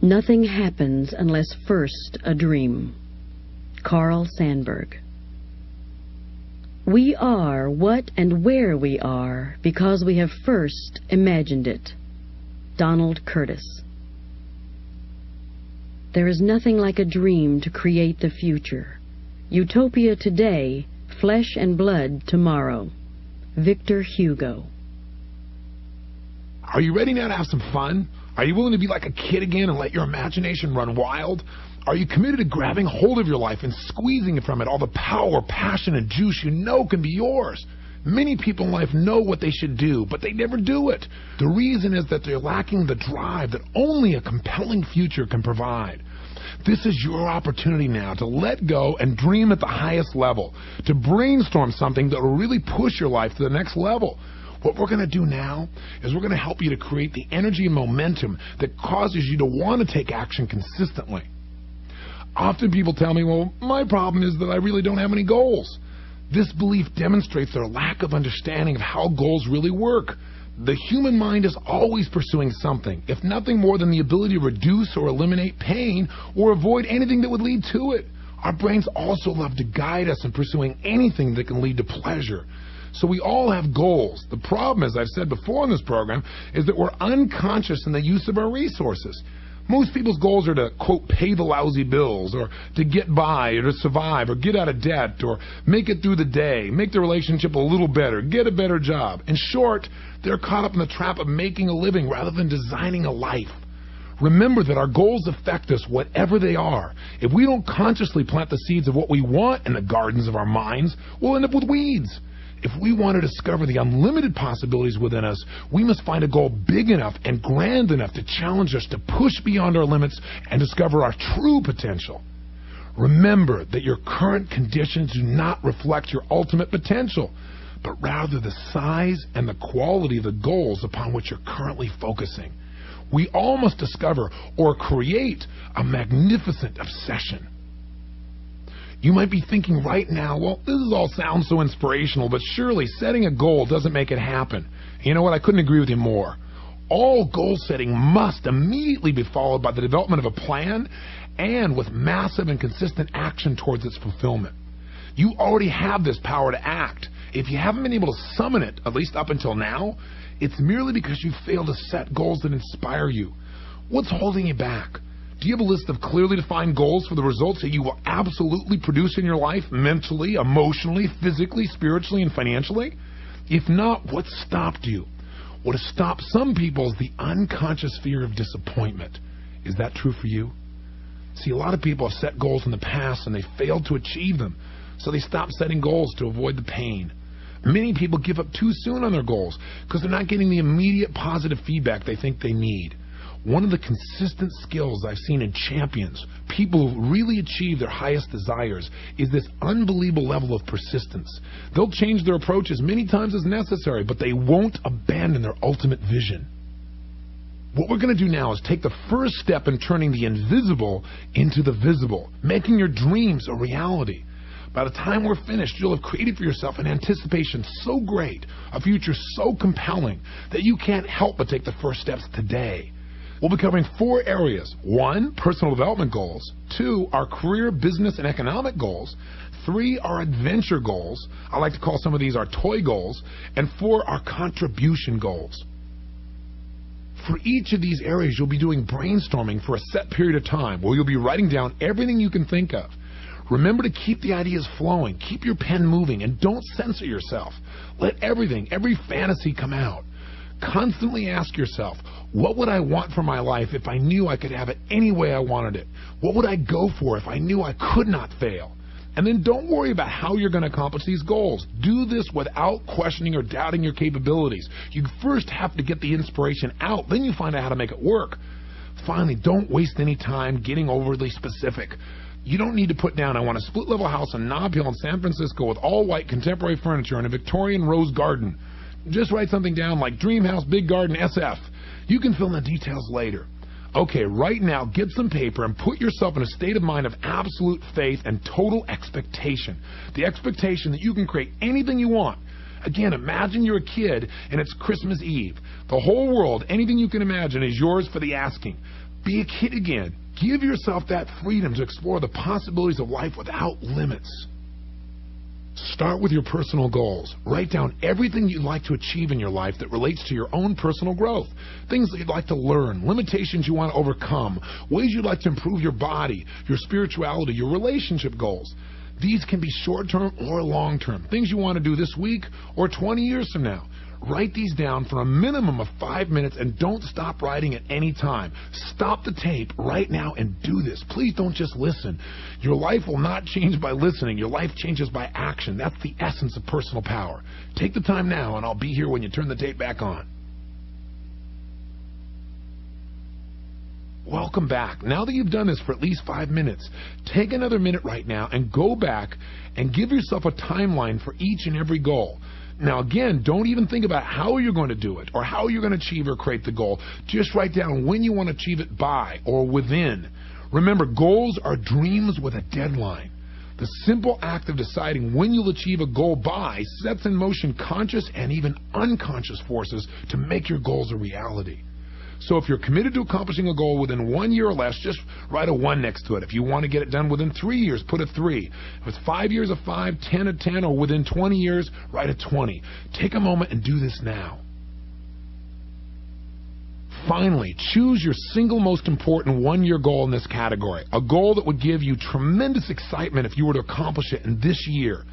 Nothing happens unless first a dream. Carl Sandburg. We are what and where we are because we have first imagined it. Donald Curtis. There is nothing like a dream to create the future. Utopia today, flesh and blood tomorrow. Victor Hugo. Are you ready now to have some fun? Are you willing to be like a kid again and let your imagination run wild? Are you committed to grabbing hold of your life and squeezing from it all the power, passion, and juice you know can be yours? Many people in life know what they should do, but they never do it. The reason is that they're lacking the drive that only a compelling future can provide. This is your opportunity now to let go and dream at the highest level, to brainstorm something that will really push your life to the next level. What we're going to do now is we're going to help you to create the energy and momentum that causes you to want to take action consistently. Often people tell me, well, my problem is that I really don't have any goals. This belief demonstrates their lack of understanding of how goals really work. The human mind is always pursuing something, if nothing more than the ability to reduce or eliminate pain or avoid anything that would lead to it. Our brains also love to guide us in pursuing anything that can lead to pleasure. So we all have goals. The problem, as I've said before in this program, is that we're unconscious in the use of our resources. Most people's goals are to, quote, pay the lousy bills, or to get by, or to survive, or get out of debt, or make it through the day, make the relationship a little better, get a better job. In short, they're caught up in the trap of making a living rather than designing a life. Remember that our goals affect us whatever they are. If we don't consciously plant the seeds of what we want in the gardens of our minds, we'll end up with weeds. If we want to discover the unlimited possibilities within us, we must find a goal big enough and grand enough to challenge us to push beyond our limits and discover our true potential. Remember that your current conditions do not reflect your ultimate potential, but rather the size and the quality of the goals upon which you're currently focusing. We all must discover or create a magnificent obsession. You might be thinking right now, well, this all sounds so inspirational, but surely setting a goal doesn't make it happen. You know what? I couldn't agree with you more. All goal setting must immediately be followed by the development of a plan and with massive and consistent action towards its fulfillment. You already have this power to act. If you haven't been able to summon it, at least up until now, it's merely because you failed to set goals that inspire you. What's holding you back? Do you have a list of clearly defined goals for the results that you will absolutely produce in your life, mentally, emotionally, physically, spiritually, and financially? If not, what stopped you? What has stopped some people is the unconscious fear of disappointment. Is that true for you? See, a lot of people have set goals in the past and they failed to achieve them, so they stop setting goals to avoid the pain. Many people give up too soon on their goals because they're not getting the immediate positive feedback they think they need. One of the consistent skills I've seen in champions, people who really achieve their highest desires, is this unbelievable level of persistence. They'll change their approach as many times as necessary, but they won't abandon their ultimate vision. What we're going to do now is take the first step in turning the invisible into the visible, making your dreams a reality. By the time we're finished, you'll have created for yourself an anticipation so great, a future so compelling, that you can't help but take the first steps today. We'll be covering 4 areas. 1, personal development goals. 2, our career, business, and economic goals. 3, our adventure goals. I like to call some of these our toy goals. And 4, our contribution goals. For each of these areas, you'll be doing brainstorming for a set period of time where you'll be writing down everything you can think of. Remember to keep the ideas flowing, keep your pen moving, and don't censor yourself. Let everything, every fantasy come out. Constantly ask yourself, what would I want for my life if I knew I could have it any way I wanted it? What would I go for if I knew I could not fail? And then don't worry about how you're going to accomplish these goals. Do this without questioning or doubting your capabilities. You first have to get the inspiration out, then you find out how to make it work. Finally, don't waste any time getting overly specific. You don't need to put down, I want a split-level house on Nob Hill in San Francisco with all-white contemporary furniture and a Victorian rose garden. Just write something down like Dream House, Big Garden, SF. You can fill in the details later. Okay, right now, get some paper and put yourself in a state of mind of absolute faith and total expectation. The expectation that you can create anything you want. Again, imagine you're a kid and it's Christmas Eve. The whole world, anything you can imagine, is yours for the asking. Be a kid again. Give yourself that freedom to explore the possibilities of life without limits. Start with your personal goals. Write down everything you'd like to achieve in your life that relates to your own personal growth. Things that you'd like to learn, limitations you want to overcome, ways you'd like to improve your body, your spirituality, your relationship goals. These can be short-term or long-term, things you want to do this week or 20 years from now. Write these down for a minimum of 5 minutes and don't stop writing at any time. Stop the tape right now and do this. Please don't just listen. Your life will not change by listening. Your life changes by action. That's the essence of personal power. Take the time now and I'll be here when you turn the tape back on. Welcome back. Now that you've done this for at least 5 minutes, take another minute right now and go back and give yourself a timeline for each and every goal. Now again, don't even think about how you're going to do it or how you're going to achieve or create the goal. Just write down when you want to achieve it by or within. Remember, goals are dreams with a deadline. The simple act of deciding when you'll achieve a goal by sets in motion conscious and even unconscious forces to make your goals a reality. So if you're committed to accomplishing a goal within 1 year or less, just write a 1 next to it. If you want to get it done within 3 years, put a 3. If it's 5 years, a 5, 10, a 10, or within 20 years, write a 20. Take a moment and do this now. Finally, choose your single most important 1-year goal in this category, a goal that would give you tremendous excitement if you were to accomplish it in this year.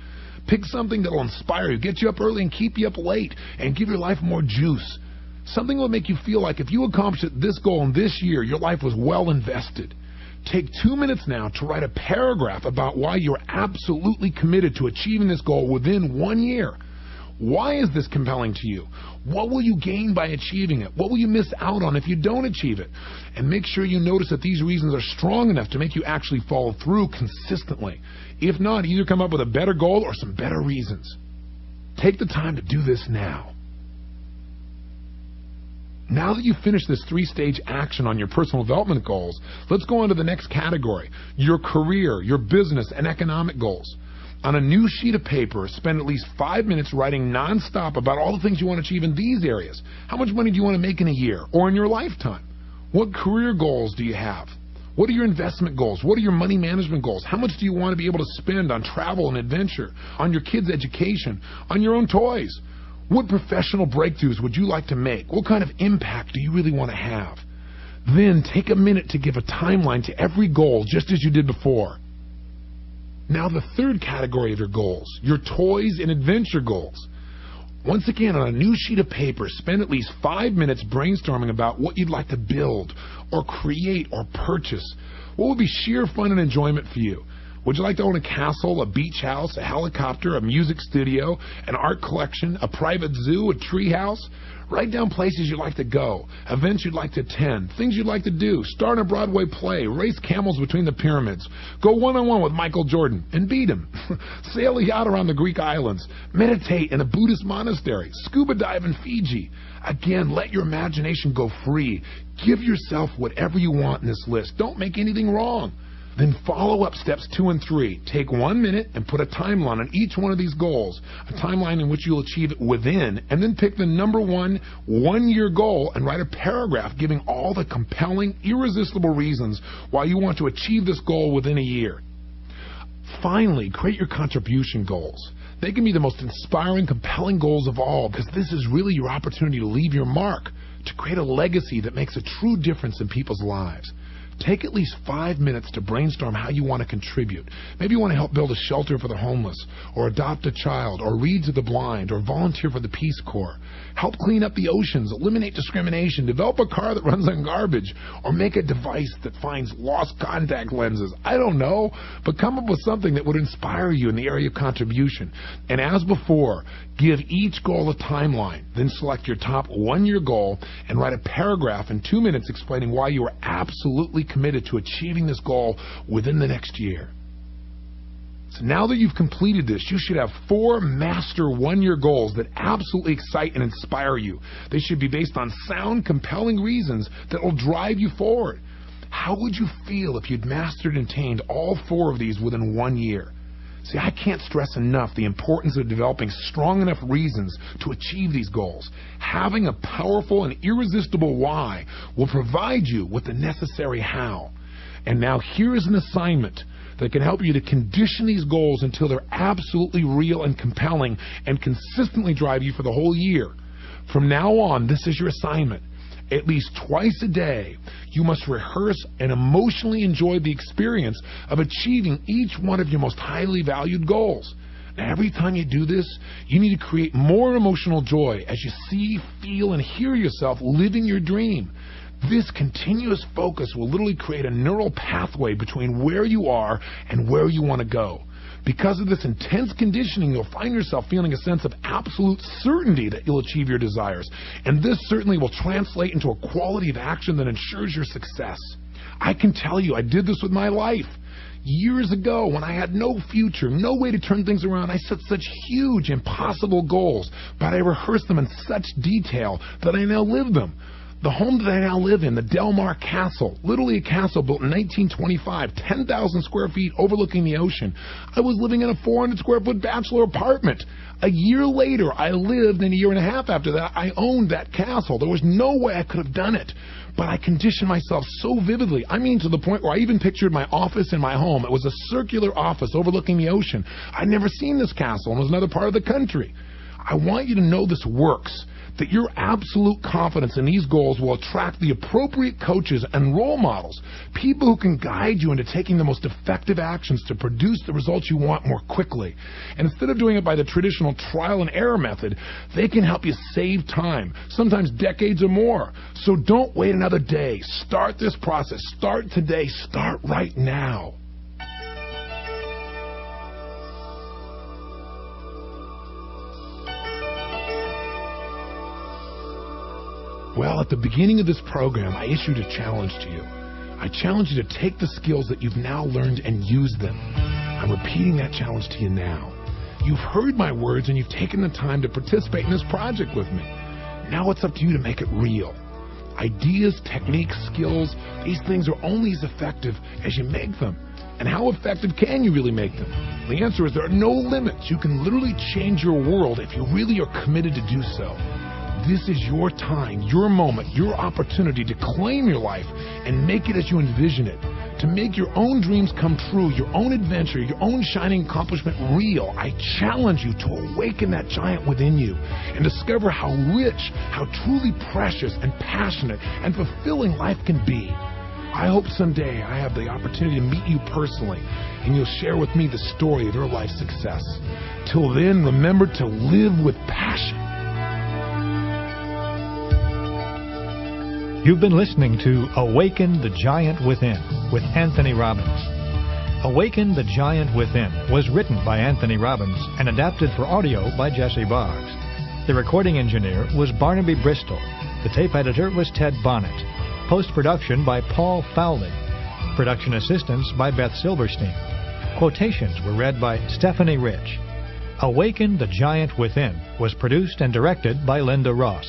Pick something that will inspire you, get you up early and keep you up late, and give your life more juice. Something that will make you feel like if you accomplished this goal in this year, your life was well invested. Take 2 minutes now to write a paragraph about why you're absolutely committed to achieving this goal within 1 year. Why is this compelling to you? What will you gain by achieving it? What will you miss out on if you don't achieve it? And make sure you notice that these reasons are strong enough to make you actually follow through consistently. If not, either come up with a better goal or some better reasons. Take the time to do this now. Now that you've finished this 3-stage action on your personal development goals, let's go on to the next category, your career, your business, and economic goals. On a new sheet of paper, spend at least 5 minutes writing nonstop about all the things you want to achieve in these areas. How much money do you want to make in a year or in your lifetime? What career goals do you have? What are your investment goals? What are your money management goals? How much do you want to be able to spend on travel and adventure, on your kids' education, on your own toys? What professional breakthroughs would you like to make? What kind of impact do you really want to have? Then take a minute to give a timeline to every goal, just as you did before. Now the third category of your goals, your toys and adventure goals. Once again, on a new sheet of paper, spend at least 5 minutes brainstorming about what you'd like to build or create or purchase. What would be sheer fun and enjoyment for you? Would you like to own a castle, a beach house, a helicopter, a music studio, an art collection, a private zoo, a tree house? Write down places you'd like to go, events you'd like to attend, things you'd like to do, start a Broadway play, race camels between the pyramids, go one-on-one with Michael Jordan and beat him, sail a yacht around the Greek islands, meditate in a Buddhist monastery, scuba dive in Fiji. Again, let your imagination go free. Give yourself whatever you want in this list. Don't make anything wrong. Then follow up steps 2 and 3. Take 1 minute and put a timeline on each one of these goals, a timeline in which you'll achieve it within, and then pick the number 1-year goal and write a paragraph giving all the compelling, irresistible reasons why you want to achieve this goal within a year. Finally, create your contribution goals. They can be the most inspiring, compelling goals of all, because this is really your opportunity to leave your mark, to create a legacy that makes a true difference in people's lives. Take at least 5 minutes to brainstorm how you want to contribute. Maybe you want to help build a shelter for the homeless, or adopt a child, or read to the blind, or volunteer for the Peace Corps. Help clean up the oceans, eliminate discrimination, develop a car that runs on garbage, or make a device that finds lost contact lenses. I don't know, but come up with something that would inspire you in the area of contribution. And as before, give each goal a timeline. Then select your top 1-year goal and write a paragraph in 2 minutes explaining why you are absolutely committed to achieving this goal within the next year. So now that you've completed this, you should have 4 master 1-year goals that absolutely excite and inspire you. They should be based on sound, compelling reasons that will drive you forward. How would you feel if you'd mastered and attained all 4 of these within 1 year? See, I can't stress enough the importance of developing strong enough reasons to achieve these goals. Having a powerful and irresistible why will provide you with the necessary how. And now here is an assignment that can help you to condition these goals until they're absolutely real and compelling and consistently drive you for the whole year. From now on, this is your assignment. At least twice a day, you must rehearse and emotionally enjoy the experience of achieving each one of your most highly valued goals. Now, every time you do this, you need to create more emotional joy as you see, feel, and hear yourself living your dream. This continuous focus will literally create a neural pathway between where you are and where you want to go. Because of this intense conditioning, you'll find yourself feeling a sense of absolute certainty that you'll achieve your desires. And this certainly will translate into a quality of action that ensures your success. I can tell you, I did this with my life. Years ago, when I had no future, no way to turn things around, I set such huge, impossible goals, but I rehearsed them in such detail that I now live them. The home that I now live in, the Del Mar Castle, literally a castle built in 1925, 10,000 square feet overlooking the ocean. I was living in a 400 square foot bachelor apartment. A year later, I lived, and a year and a half after that, I owned that castle. There was no way I could have done it. But I conditioned myself so vividly. I mean, to the point where I even pictured my office in my home. It was a circular office overlooking the ocean. I'd never seen this castle, and it was another part of the country. I want you to know this works, that your absolute confidence in these goals will attract the appropriate coaches and role models, people who can guide you into taking the most effective actions to produce the results you want more quickly. And instead of doing it by the traditional trial and error method, they can help you save time, sometimes decades or more. So don't wait another day. Start this process. Start today. Start right now. Well, at the beginning of this program, I issued a challenge to you. I challenge you to take the skills that you've now learned and use them. I'm repeating that challenge to you now. You've heard my words and you've taken the time to participate in this project with me. Now it's up to you to make it real. Ideas, techniques, skills, these things are only as effective as you make them. And how effective can you really make them? The answer is there are no limits. You can literally change your world if you really are committed to do so. This is your time, your moment, your opportunity to claim your life and make it as you envision it. To make your own dreams come true, your own adventure, your own shining accomplishment real. I challenge you to awaken that giant within you and discover how rich, how truly precious and passionate and fulfilling life can be. I hope someday I have the opportunity to meet you personally and you'll share with me the story of your life's success. Till then, remember to live with passion. You've been listening to Awaken the Giant Within with Anthony Robbins. Awaken the Giant Within was written by Anthony Robbins and adapted for audio by Jesse Boggs. The recording engineer was Barnaby Bristol. The tape editor was Ted Bonnet. Post-production by Paul Fowley. Production assistance by Beth Silverstein. Quotations were read by Stephanie Rich. Awaken the Giant Within was produced and directed by Linda Ross.